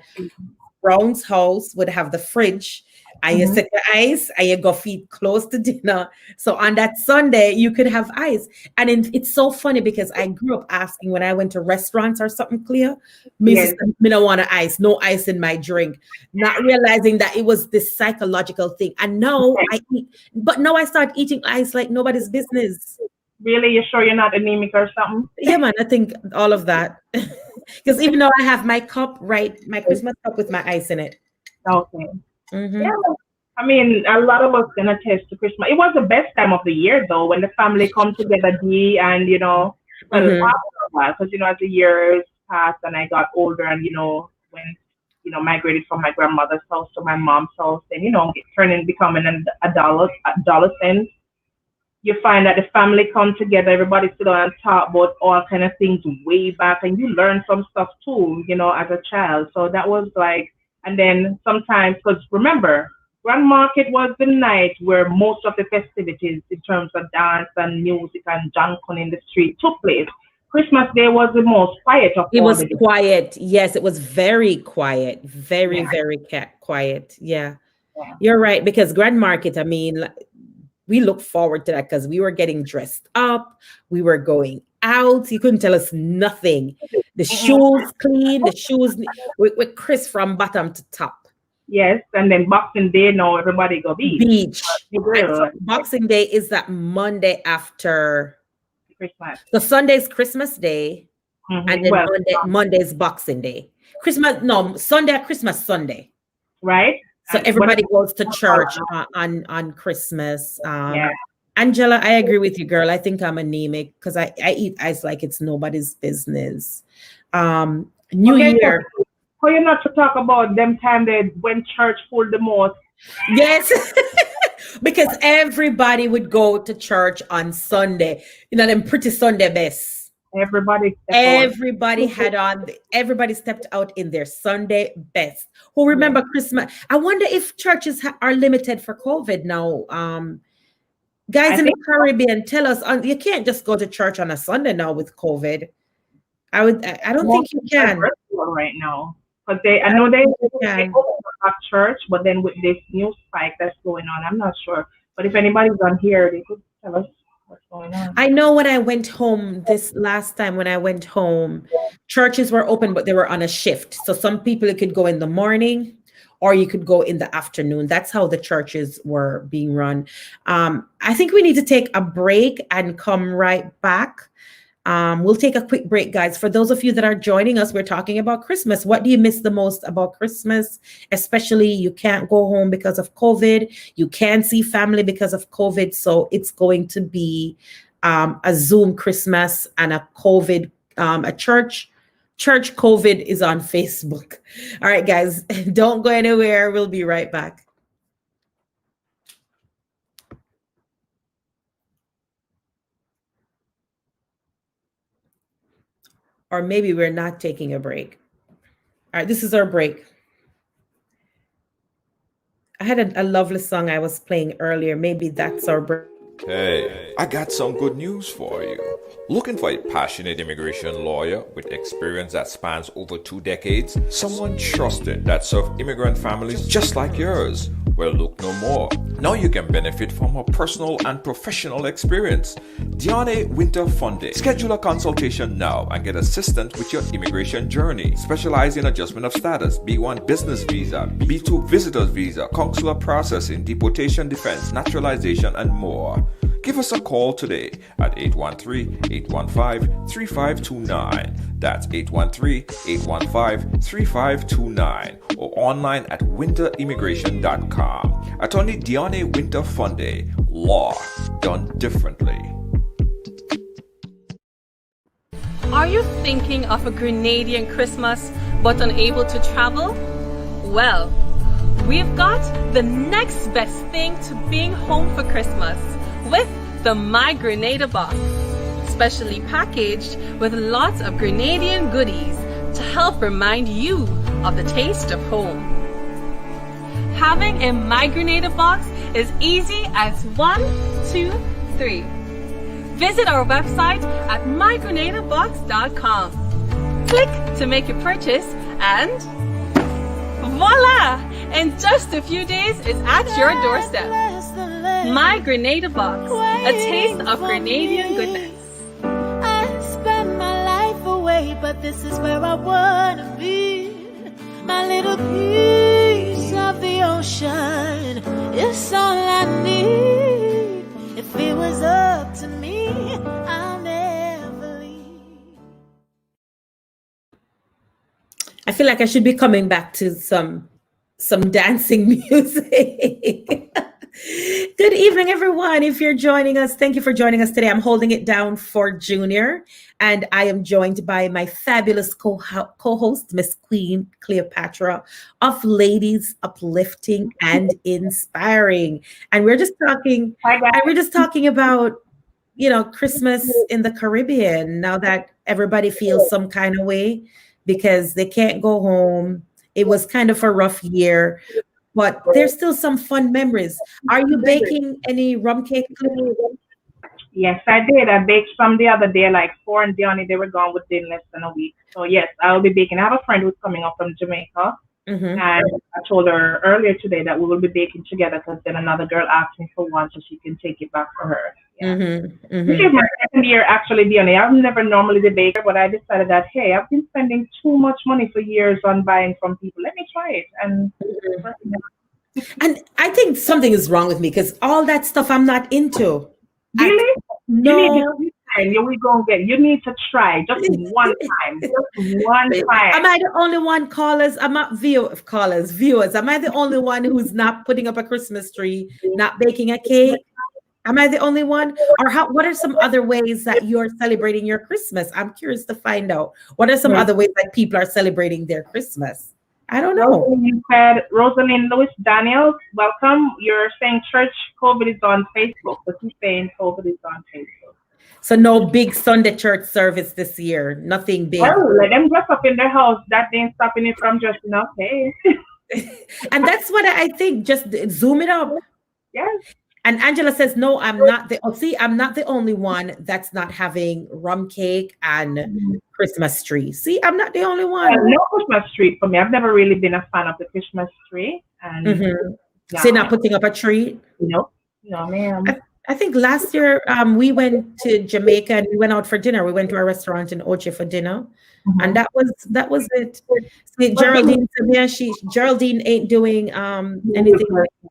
Brown's house would have the fridge, and you Mm-hmm. set the ice and you go feed close to dinner. So on that Sunday, you could have ice. And it's so funny because I grew up asking when I went to restaurants or something clear, Mrs. Yes, Me don't want ice, no ice in my drink, not realizing that it was this psychological thing. And now I eat, but now I start eating ice like nobody's business. really, you sure you're not anemic or something? Yeah, man, I think all of that. Because even though I have my cup, right, my Christmas cup with my ice in it. Okay. Yeah, Hmm. I mean, a lot of us can attest to Christmas. It was the best time of the year, though, when the family come together, Dee, and well, after Hmm. a while, because as the years passed and I got older, and when migrated from my grandmother's house to my mom's house, and turning becoming an adolescent, you find that the family come together, everybody sit down and talk about all kind of things way back, and you learn some stuff too, as a child. So that was like, and then sometimes, because remember, Grand Market was the night where most of the festivities in terms of dance and music and jumping in the street took place. Christmas Day was the most quiet of It all was the days. quiet. Yes, it was very quiet. Very, Yeah, very quiet. Yeah, yeah. you're right. Because Grand Market, I mean, we look forward to that because we were getting dressed up. We were going out. You couldn't tell us nothing. The Mm-mm. shoes clean, the shoes with crisp from bottom to top. Yes, and then Boxing Day now everybody go beach. Beach. The And so girl, Boxing Day is that Monday after. Christmas. So Sunday's Christmas Day, and then Well, Monday's Boxing Day. Christmas, no, Sunday, Christmas Sunday. right? So But everybody goes to church on Christmas. yeah. Angela, I agree with you, girl. I think I'm anemic because I eat ice like it's nobody's business. New But guess what? Year, For you not to talk about them time they when church full the most. yes, because everybody would go to church on Sunday. You know, them pretty Sunday best. Everybody step out. Everybody stepped out in their Sunday best. Who Yeah. remember Christmas? I wonder if churches are limited for COVID now. Guys I in the think Caribbean, tell us, you can't just go to church on a Sunday now with COVID. I don't most think you are can. virtual right now. Because I I know don't they think you they can. open up church, but then with this new spike that's going on, I'm not sure. But if anybody's on here, they could tell us what's going on. I know when I went home this last time when I went home, churches were open, but they were on a shift. So some people you could go in the morning or you could go in the afternoon. That's how the churches were being run. I think we need to take a break and come right back. We'll take a quick break, guys. For those of you that are joining us, we're talking about Christmas. What do you miss the most about Christmas? Especially you can't go home because of COVID. You can't see family because of COVID. So it's going to be a Zoom Christmas and a COVID, a church. Church COVID is on Facebook. All right, guys, don't go anywhere. We'll be right back. Or maybe we're not taking a break. All right, this is our break. I had a lovely song I was playing earlier. Maybe that's our break. Hey, I got some good news for you. Looking for a passionate immigration lawyer with experience that spans over 2 decades? Someone trusted that served immigrant families just like yours? Well, look no more. Now you can benefit from her personal and professional experience. Diane Winter Funday. Schedule a consultation now and get assistance with your immigration journey. Specialize in adjustment of status, B1 business visa, B2 visitors visa, consular processing, deportation defense, naturalization, and more. Give us a call today at 813-815-3529. That's 813-815-3529 or online at winterimmigration.com. Attorney Diane Winter Funday. Law done differently. Are you thinking of a Grenadian Christmas but unable to travel? Well, we've got the next best thing to being home for Christmas with the My Grenada box, specially packaged with lots of Grenadian goodies to help remind you of the taste of home. Having a My Grenada box is easy as 1, 2, 3. Visit our website at mygrenadabox.com. Click to make your purchase and voila! In just a few days, it's at your doorstep. My Grenada box, a taste of Grenadian goodness. I spend my life away, but this is where I wanna be. My little piece of the ocean is all I need. If it was up to me, I'll never leave. I feel like I should be coming back to some dancing music. Good evening, everyone. If you're joining us, thank you for joining us today. I'm holding it down for Junior, and I am joined by my fabulous co-host, Miss Queen Cleopatra of Ladies Uplifting and Inspiring. And we're just talking, about, Christmas in the Caribbean now that everybody feels some kind of way because they can't go home. It was kind of a rough year, but there's still some fun memories. Are you baking any rum cake? Yes, I did. I baked some the other day, like 4 and Dione, they were gone within less than a week. So yes, I'll be baking. I have a friend who's coming up from Jamaica. Mm-hmm. And I told her earlier today that we will be baking together because then another girl asked me for one so she can take it back for her. Yeah. Mm-hmm. This is my second year actually, Dione. I've never normally the baker, but I decided that, hey, I've been spending too much money for years on buying from people. Let me try it. And I think something is wrong with me because all that stuff I'm not into. Really? No. You need to try just one time. Just one time. Am I the only one, viewers? Am I the only one who's not putting up a Christmas tree, not baking a cake? Am I the only one? Or what are some other ways that you're celebrating your Christmas? I'm curious to find out. What are some other ways that people are celebrating their Christmas? I don't know. Rosalind Lewis Daniels, welcome. You're saying church COVID is on Facebook, but she's saying COVID is on Facebook. So no big Sunday church service this year. Nothing big. Well, let them dress up in their house. That ain't stopping it from dressing up. Hey. And that's what I think. Just zoom it up. Yes. And Angela says, no, I'm not the only one that's not having rum cake and Christmas tree. See, I'm not the only one. No Christmas tree for me. I've never really been a fan of the Christmas tree. And So you're not putting up a tree? No, ma'am. I think last year we went to Jamaica and we went out for dinner. We went to a restaurant in Oche for dinner. And that was it. See, Geraldine Geraldine ain't doing anything like that.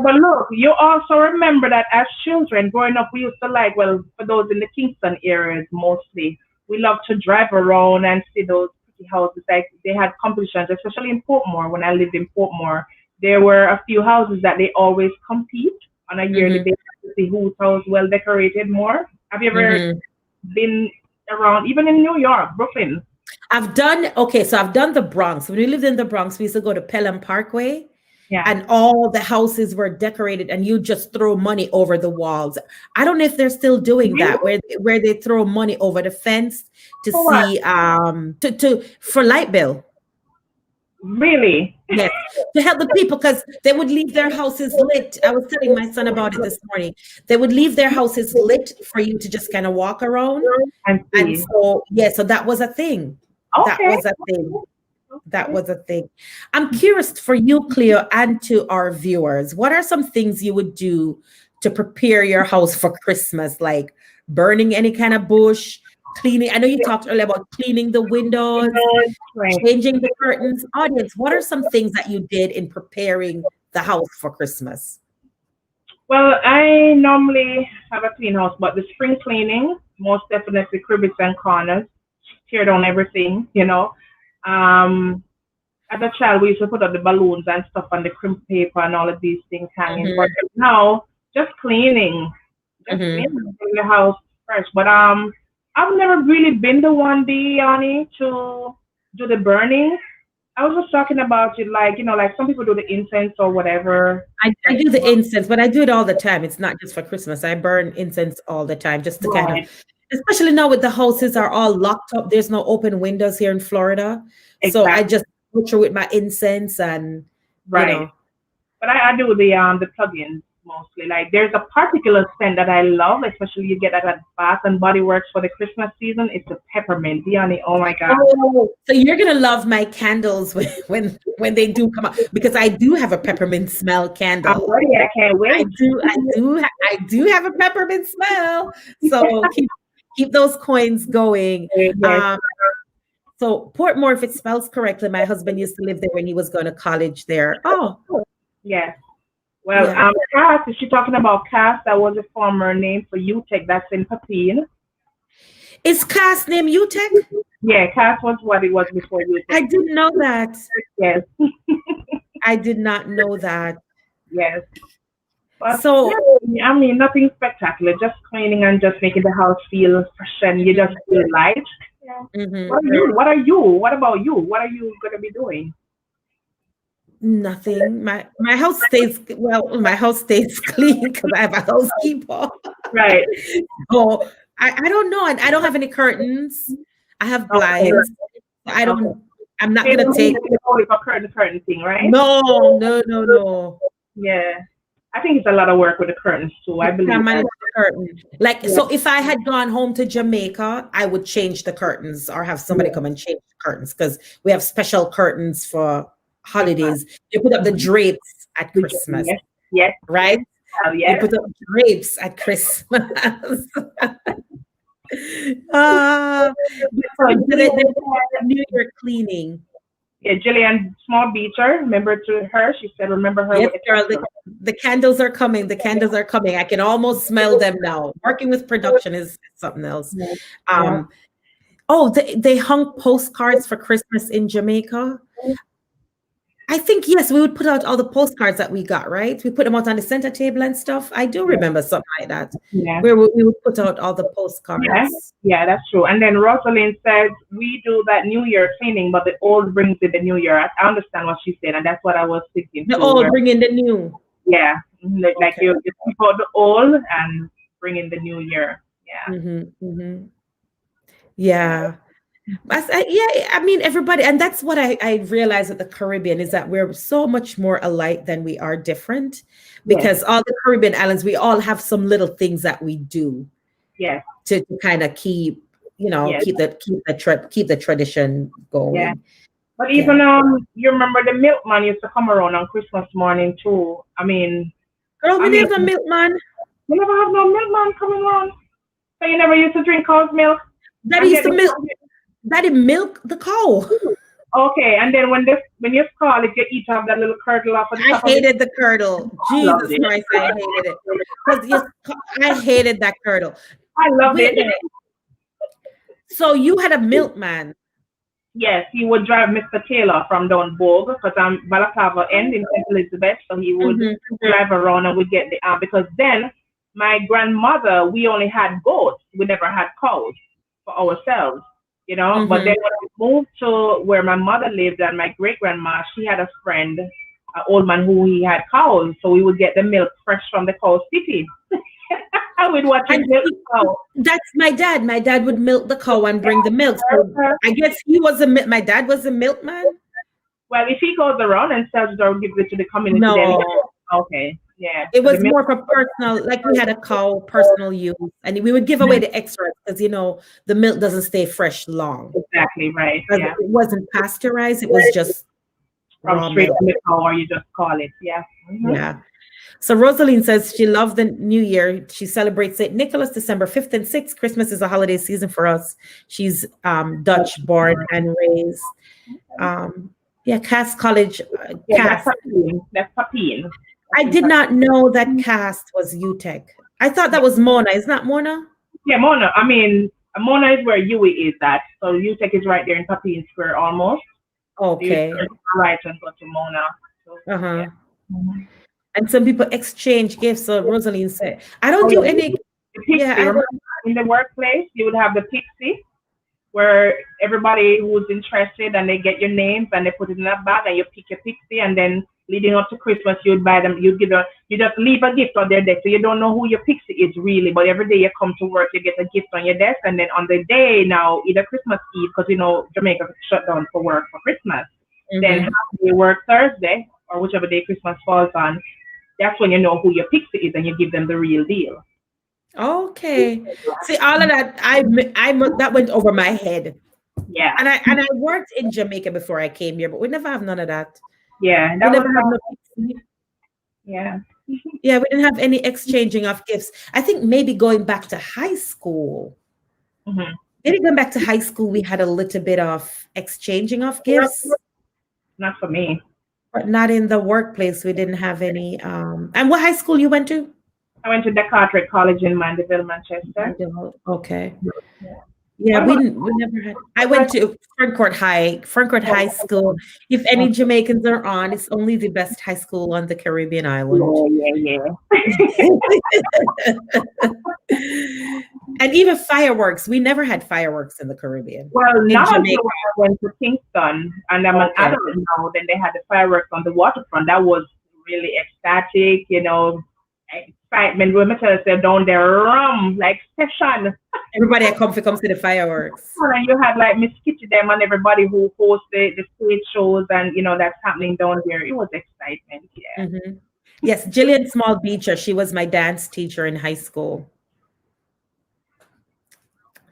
But look, you also remember that as children growing up, we used to for those in the Kingston areas mostly, we love to drive around and see those pretty houses. Like they had competitions, especially in Portmore. When I lived in Portmore, there were a few houses that they always compete on a yearly basis to see whose house well decorated more. Have you ever been around, even in New York, Brooklyn? I've done the Bronx. When we lived in the Bronx, we used to go to Pelham Parkway. Yeah. And all the houses were decorated and you just throw money over the walls. I don't know if they're still doing that where they throw money over the fence to see for light bill. Really? Yes, to help the people because they would leave their houses lit. I was telling my son about it this morning. They would leave their houses lit for you to just kind of walk around. And And see. so, yeah, so that was a thing. That Okay. was a thing. That was a thing. I'm curious for you, Cleo, and to our viewers, what are some things you would do to prepare your house for Christmas? Like burning any kind of bush, cleaning. I know you talked earlier about cleaning the windows, Right. changing the curtains. Audience, what are some things that you did in preparing the house for Christmas? Well, I normally have a clean house, but the spring cleaning, most definitely cribbits and corners, tear down everything, you know. As a child, we used to put up the balloons and stuff on the crimp paper and all of these things hanging. But now, just cleaning, cleaning the house first. But I've never really been the one, Diani, to do the burning. I was just talking about it, like, you know, like some people do the incense or whatever. I do the incense, but I do it all the time. It's not just for Christmas. I burn incense all the time just to kind of, especially now with the houses are all locked up. There's no open windows here in Florida. So I just go through with my incense and, you know. But I do the plugins mostly. Like there's a particular scent that I love, especially you get that at Bath and Body Works for the Christmas season. It's the peppermint, Diani. Oh my God. Oh, so you're gonna love my candles when they do come out because I do have a peppermint smell candle. I'm ready. I can't wait. I do have a peppermint smell. So keep those coins going. So Portmore, if it spells correctly, my husband used to live there when he was going to college there. Oh, yes. Well, Cass, is she talking about Cass? That was a former name for UTEC. That's in Papine. Is Cass named UTEC? Yeah, Cass was what it was before UTEC. I didn't know that. Yes. I did not know that. Yes. But so, yeah, I mean, nothing spectacular. Just cleaning and just making the house feel fresh and you just feel light. Yeah. What are you? What about you? What are you going to be doing? Nothing. My house stays my house stays clean because I have a housekeeper. Right. So I don't know. I don't have any curtains. I have blinds. I'm not gonna take a curtain thing, right? No. Yeah. I think it's a lot of work with the curtains too. I believe that. Curtain. So if I had gone home to Jamaica, I would change the curtains or have somebody come and change the curtains because we have special curtains for holidays. You put up the drapes at Christmas. Yes. Right? Yes. You put up drapes at Christmas. New Year cleaning. Yeah, Jillian Small Beecher, remember to her? She said, remember her. Yes, girl, the candles are coming. The candles are coming. I can almost smell them now. Working with production is something else. They hung postcards for Christmas in Jamaica. I think, yes, we would put out all the postcards that we got, right? We put them out on the center table and stuff. I do remember something like that, where we would put out all the postcards. Yeah, that's true. And then Rosalind said, we do that New Year cleaning, but the old brings in the New Year. I understand what she said, and that's what I was thinking. The old bring in the new. Yeah, like you keep out the old and bring in the New Year. Yeah. Yeah. I mean, everybody, and that's what I realize with the Caribbean is that we're so much more alike than we are different, because all the Caribbean islands, we all have some little things that we do, to kind of keep, keep the tradition going. Yeah. But even you remember the milkman used to come around on Christmas morning too. I mean, girl, we never have no milkman. You never have no milkman coming around. So you never used to drink cow's milk. Daddy used to milk. Daddy milk the cow. Okay, and then when you scald it, you eat off that little curdle off of the top. I hated the curdle. Jesus Christ, I hated it. I hated that curdle. I loved it. So you had a milkman. Yes, he would drive Mr. Taylor from down Bogue, because I'm Balaclava end in St. Elizabeth, so he would drive around and we'd get the because then my grandmother, we only had goats. We never had cows for ourselves. But then when I moved to where my mother lived and my great grandma, she had a friend, an old man who he had cows, so we would get the milk fresh from the cow city. We'd watch him milk the cow. That's my dad. My dad would milk the cow and bring the milk. So I guess my dad was a milkman. Well, if he goes around and sells it or gives it to the community, then No, okay, yeah. it So the was milk, more for personal, like we had a cow, personal use, and we would give away the extras because the milk doesn't stay fresh long. exactly right. Because Yeah, it wasn't pasteurized, it was just from raw straight milk. from the cow, or you just call it. Yeah. Yeah. So Rosaline says she loves the new year. She celebrates St. Nicholas December 5th and 6th. Christmas is a holiday season for us. She's Dutch born and raised. Yeah, Cass College. Yeah, Cass. That's Papine. I did not know that Cass was UTech. I thought that was Mona. Is not Mona? Yeah, Mona. I mean, Mona is where Yui is at. So UTech is right there in Papine Square almost. Okay. You turn right and go to Mona. So, Uh-huh. yeah. And some people exchange gifts. So Rosaline said, I don't Oh, do yeah. any. The Pixie, Yeah, I remember in the workplace, you would have the Pixie where everybody who's interested and they get your names and they put it in a bag and you pick your Pixie, and then leading up to Christmas, you'd buy them, you just leave a gift on their desk. So you don't know who your Pixie is really, but every day you come to work, you get a gift on your desk. And then on the day now, either Christmas Eve, because Jamaica shut down for work for Christmas, then half day work Thursday or whichever day Christmas falls on, that's when you know who your Pixie is and you give them the real deal. Okay. See, all of that, that went over my head. Yeah. And I worked in Jamaica before I came here, but we never have none of that. Yeah. We That never was have no Pixie. yeah. Yeah, we didn't have any exchanging of gifts. I think maybe going back to high school. Maybe going back to high school, we had a little bit of exchanging of gifts, Not for me. but not in the workplace. We didn't have any. And what high school you went to? I went to the Carteret College in Mandeville, Manchester. Okay. Yeah, we never had. I went to Ferncourt High School. If any Jamaicans are on, it's only the best high school on the Caribbean island. Yeah. And even fireworks. We never had fireworks in the Caribbean. Well, In now Jamaica. I went to Kingston and I'm an adult now. Then they had the fireworks on the waterfront. That was really ecstatic, excitement. When I said down there, like session. Everybody at Comfy comes to the fireworks. And you had like Miss Kitty them and everybody who hosts the stage shows and that's happening down there. It was excitement. Yeah. Yes, Jillian Small Beecher. She was my dance teacher in high school.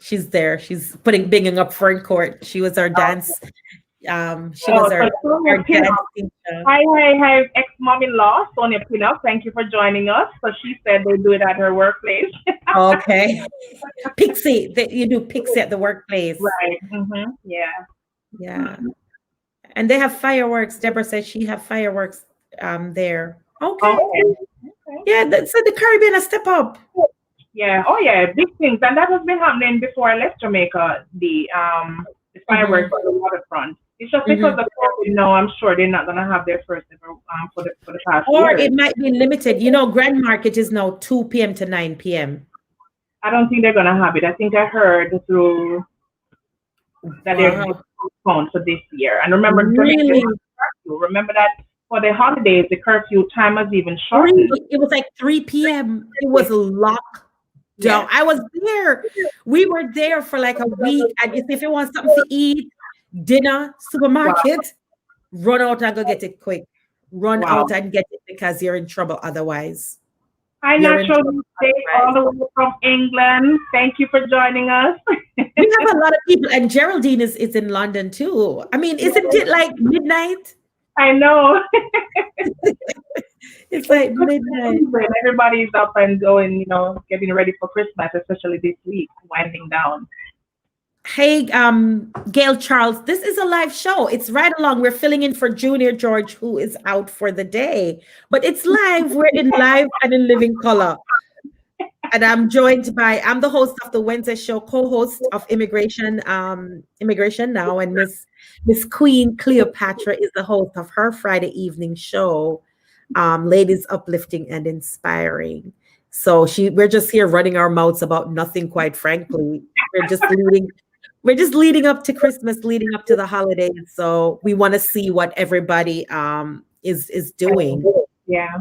She's there. She's bringing up Ferncourt. She was our dance. She was our dance teacher. Hi, ex-mom-in-law, Sonia Pinnock. Thank you for joining us. So she said they do it at her workplace. Okay. Pixie. You do Pixie at the workplace. Right. Yeah. Yeah. And they have fireworks. Deborah says she have fireworks there. Okay. Yeah, so the Caribbean has step up. Yeah. Oh, yeah. Big things. And that has been happening before I left Jamaica, the fireworks on the waterfront. It's just because of COVID, I'm sure they're not going to have their first ever for the past Or year. it might be limited. Grand Market is now 2 p.m. to 9 p.m. I don't think they're going to have it. I think I heard through that they're postponed for this year. And remember, remember that for the holidays, the curfew time was even shortened. It was like 3 p.m. It was locked down. I was there. We were there for like a week. And if you want something to eat, dinner, supermarket, run out and go get it quick. Run out and get it because you're in trouble otherwise. Hi, Natural State, all the way from England. Thank you for joining us. We have a lot of people, and Geraldine is in London too. I mean, isn't it like midnight? I know. It's like midnight. Everybody's up and going, getting ready for Christmas, especially this week, winding down. Hey, Gail Charles, this is a live show. It's Ridelaong. We're filling in for Junior George, who is out for the day. But it's live. We're in live and in living color. And I'm the host of the Wednesday show, co-host of Immigration Now, and Miss Queen Cleopatra is the host of her Friday evening show, Ladies Uplifting and Inspiring. So we're just here running our mouths about nothing, quite frankly. We're just leading up to Christmas, leading up to the holidays. So we want to see what everybody is doing. Yeah.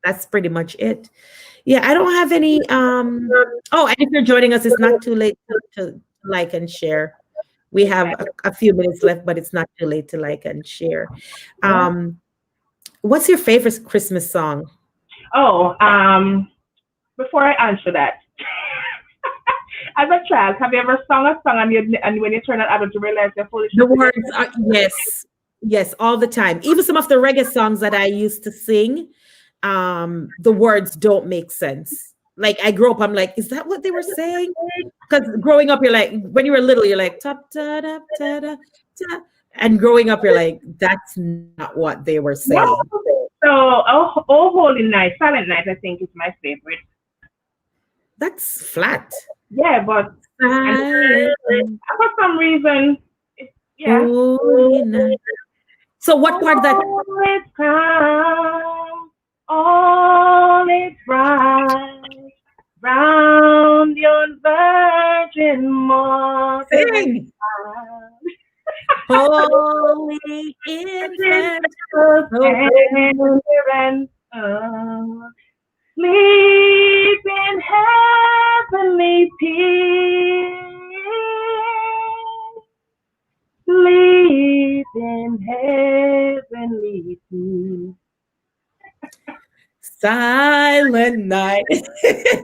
That's pretty much it. Yeah, I don't have any and if you're joining us, it's not too late to like and share. We have a few minutes left, but it's not too late to like and share. What's your favorite Christmas song? Oh, before I answer that, as a child, have you ever sung a song and when you turn an adult, you realize you're foolish? The words are yes, all the time. Even some of the reggae songs that I used to sing, the words don't make sense. Like I grew up, I'm like, is that what they were saying? Because growing up, you're like, when you were little, you're like, top, ta, da, ta, da, ta. And growing up, you're like, that's not what they were saying. No. So, oh Holy Night, Silent Night, I think is my favorite. That's flat. Yeah, but for some reason, yeah. Holy night. So what part that? All is calm, all is bright, round your virgin mother. Sing. Holy infant, sleep in heavenly peace. Sleep in heavenly peace. Silent night.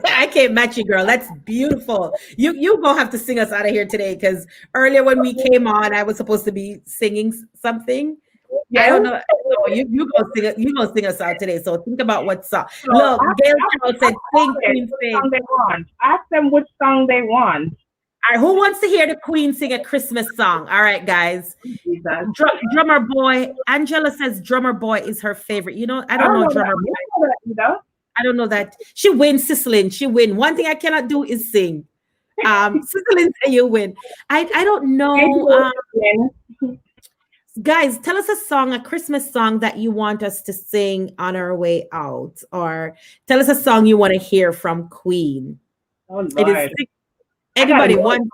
I can't match you, girl. That's beautiful. You gonna have to sing us out of here today because earlier when we came on, I was supposed to be singing something. Yeah. I don't know. So you gonna sing us out today. So think about what song. So look, Gail Carroll said, "Sing Queen sing." Ask them which song they want. All right, who wants to hear the Queen sing a Christmas song? All right, guys. Drummer Boy. Angela says Drummer Boy is her favorite. You know, I don't know Drummer Boy. I don't know that. She wins, Sicilin. She win. One thing I cannot do is sing. Sicilin say you win. I don't know. Guys, tell us a song, a Christmas song that you want us to sing on our way out. Or tell us a song you want to hear from Queen. Oh, Lord. It is anybody one.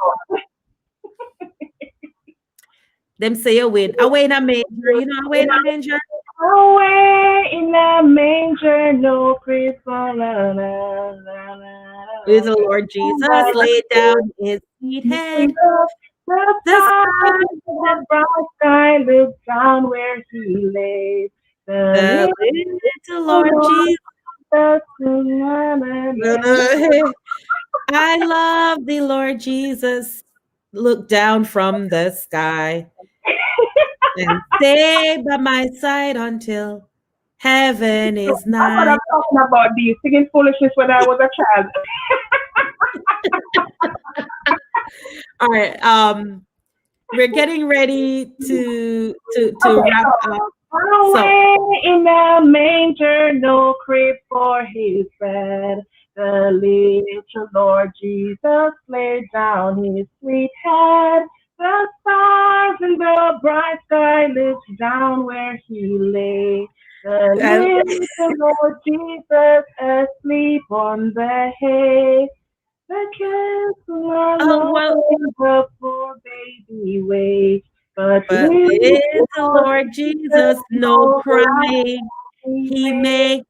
Them say you win. Away in a manger, you know, away in a manger. Away in a manger, no Christmas. With the Lord Jesus laid down his sweet head. The bright sky looks down where he lay. The little Lord Jesus. I love the Lord Jesus. Look down from the sky and stay by my side until heaven is nigh. I'm talking about these singing foolishness when I was a child. All right. We're getting ready to wrap up. Away in the manger, no crib for his bed. The little Lord Jesus laid down his sweet head. The stars in the bright sky looked down where he lay. The little Lord Jesus asleep on the hay. The kids were the poor baby wait. But little Lord Jesus, no crying he makes.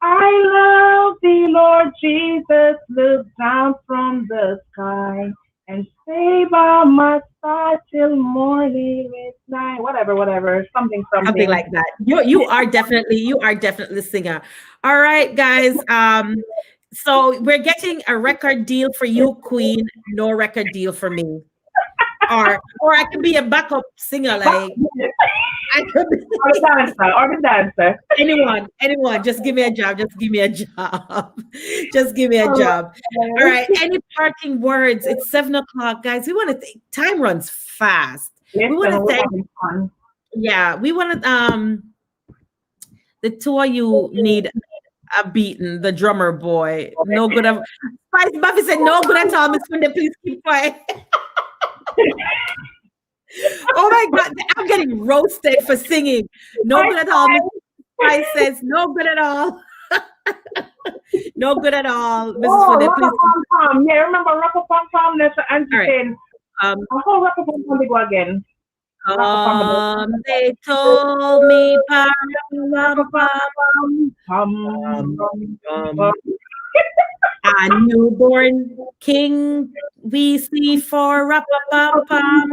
I love thee, Lord Jesus, look down from the sky and stay by my side till morning is night. Whatever, something like that. You are definitely the singer. All right, guys. So we're getting a record deal for you, Queen. No record deal for me. Or I could be a backup singer, like I could be or the dancer. Anyone, just give me a job. Just give me a job. All right. Any parting words? It's 7:00, guys. We want to think time runs fast. Yes, we want to thank. Yeah, we want to. The two of you need a beating. The drummer boy, no good. Spice Buffy said no good at all. Miss Funde, please keep quiet. Oh my God, I'm getting roasted for singing. No good at all. Spice says no good at all. No good at all. Mrs. Funde, please. Yeah, remember Rock-a-Pom-Pom? That's the answer. Right. How Rock-a-Pom-Pom they go again? They told me a newborn king We see for rap pam pam,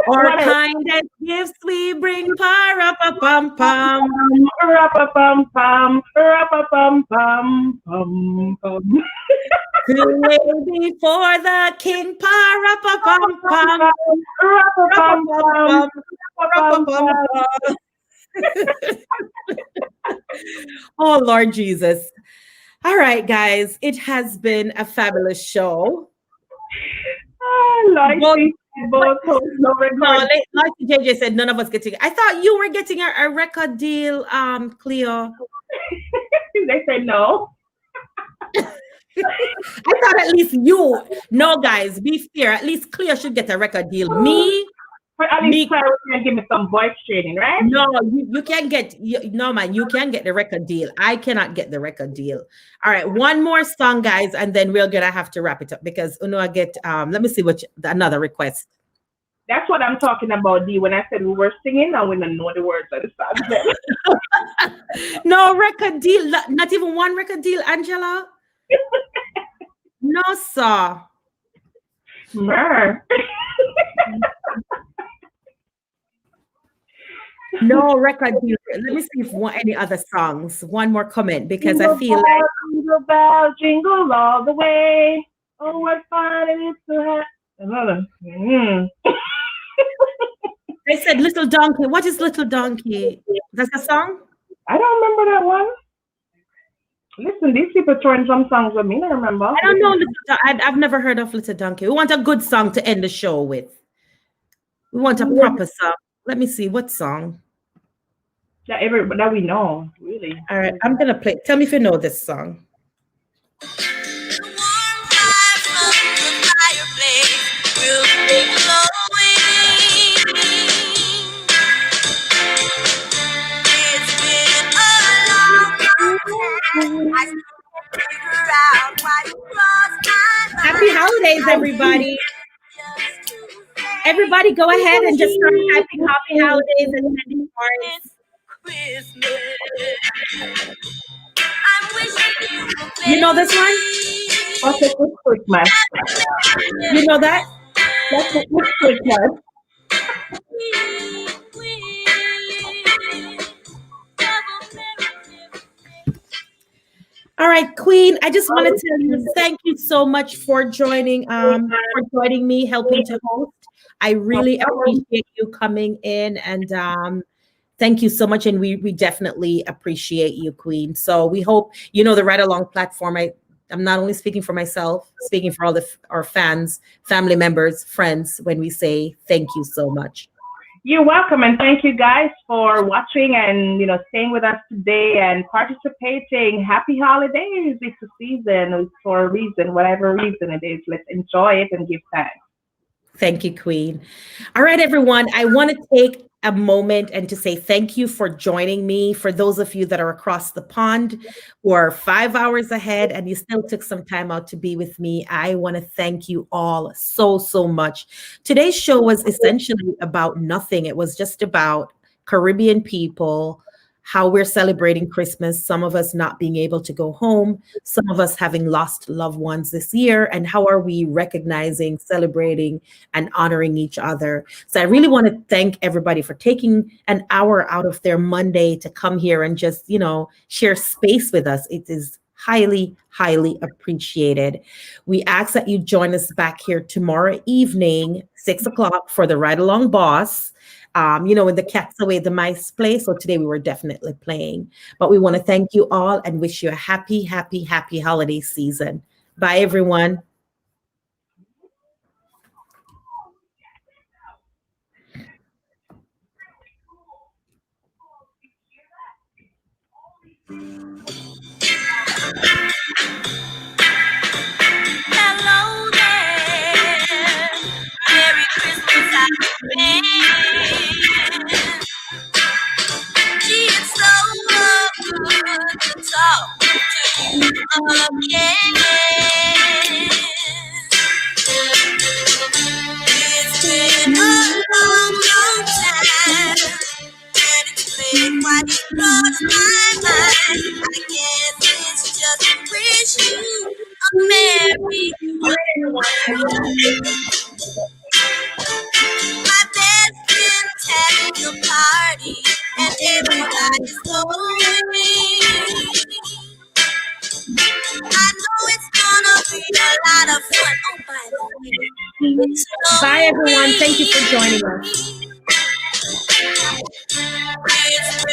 or What else? kindest gifts we bring para pa pam pam. Rap-a-pum-pum, rap-a-pum-pum, pum-pum. To lay before the king para pa pam pam, rapa pam Rap-a-pum-pum, pam, rapa pam rap-a-pum-pum. pam. Oh Lord Jesus. All right, guys, it has been a fabulous show. Like Both, this, both hosts no no, record. like JJ said, none of us getting. I thought you were getting a record deal, Cleo. They say no. I thought at least you. No, guys, be fair. At least Cleo should get a record deal. But at least Me. Sarah can give me some voice training, right? No, you can't get. No, man, you can get the record deal. I cannot get the record deal. All right, one more song, guys, and then we're gonna have to wrap it up because I get. Let me see what another request. That's what I'm talking about, D. When I said we were singing, I wouldn't know the words of the song. No record deal. Not even one record deal, Angela. No, sir. Mer. No record deal. Let me see if any other songs. One more comment because I feel like Jingle bell, jingle all the way. Oh, what fun it is to have another. they said Little Donkey. What is Little Donkey? That's a song? I don't remember that one. Listen, these people throwing some songs with me. I don't remember. I don't know. I've never heard of Little Donkey. We want a good song to end the show with. We want a proper song. Let me see what song. That we know, really. All right, I'm gonna play. Tell me if you know this song. Happy holidays, everybody. Everybody go ahead and just start typing happy holidays and sending cards. You know this one? What's it with Christmas? You know that? That's it with Christmas. All right, Queen. I just want to tell you, thank you so much for joining me, helping to host. I really appreciate you coming in, and thank you so much. And we definitely appreciate you, Queen. So we hope the Ridelaong platform. I'm not only speaking for myself, speaking for all our fans, family members, friends. When we say thank you so much. You're welcome, and thank you guys for watching and staying with us today and participating. Happy holidays! It's a season, it's for a reason, whatever reason it is. Let's enjoy it and give thanks. Thank you, Queen. All right, everyone. I want to take a moment and to say thank you for joining me. For those of you that are across the pond who are 5 hours ahead and you still took some time out to be with me, I want to thank you all so, so much. Today's show was essentially about nothing. It was just about Caribbean people, how we're celebrating Christmas, some of us not being able to go home, some of us having lost loved ones this year, and how are we recognizing, celebrating, and honoring each other. So I really want to thank everybody for taking an hour out of their Monday to come here and just, share space with us. It is highly, highly appreciated. We ask that you join us back here tomorrow evening, 6:00 for the Ridelaong Boss. When the cat's away, the mice play. So today we were definitely playing. But we want to thank you all and wish you a happy, happy, happy holiday season. Bye, everyone. Hello there. Merry Christmas, I it's so good to talk to you again. It's been a long, long time, and it's been quite across my mind. I guess it's just to wish you Merry my best friend's having a party, and everybody's going. I know it's gonna be a lot of fun. Oh, by the way, it's Bye, everyone. Thank you for joining us. it's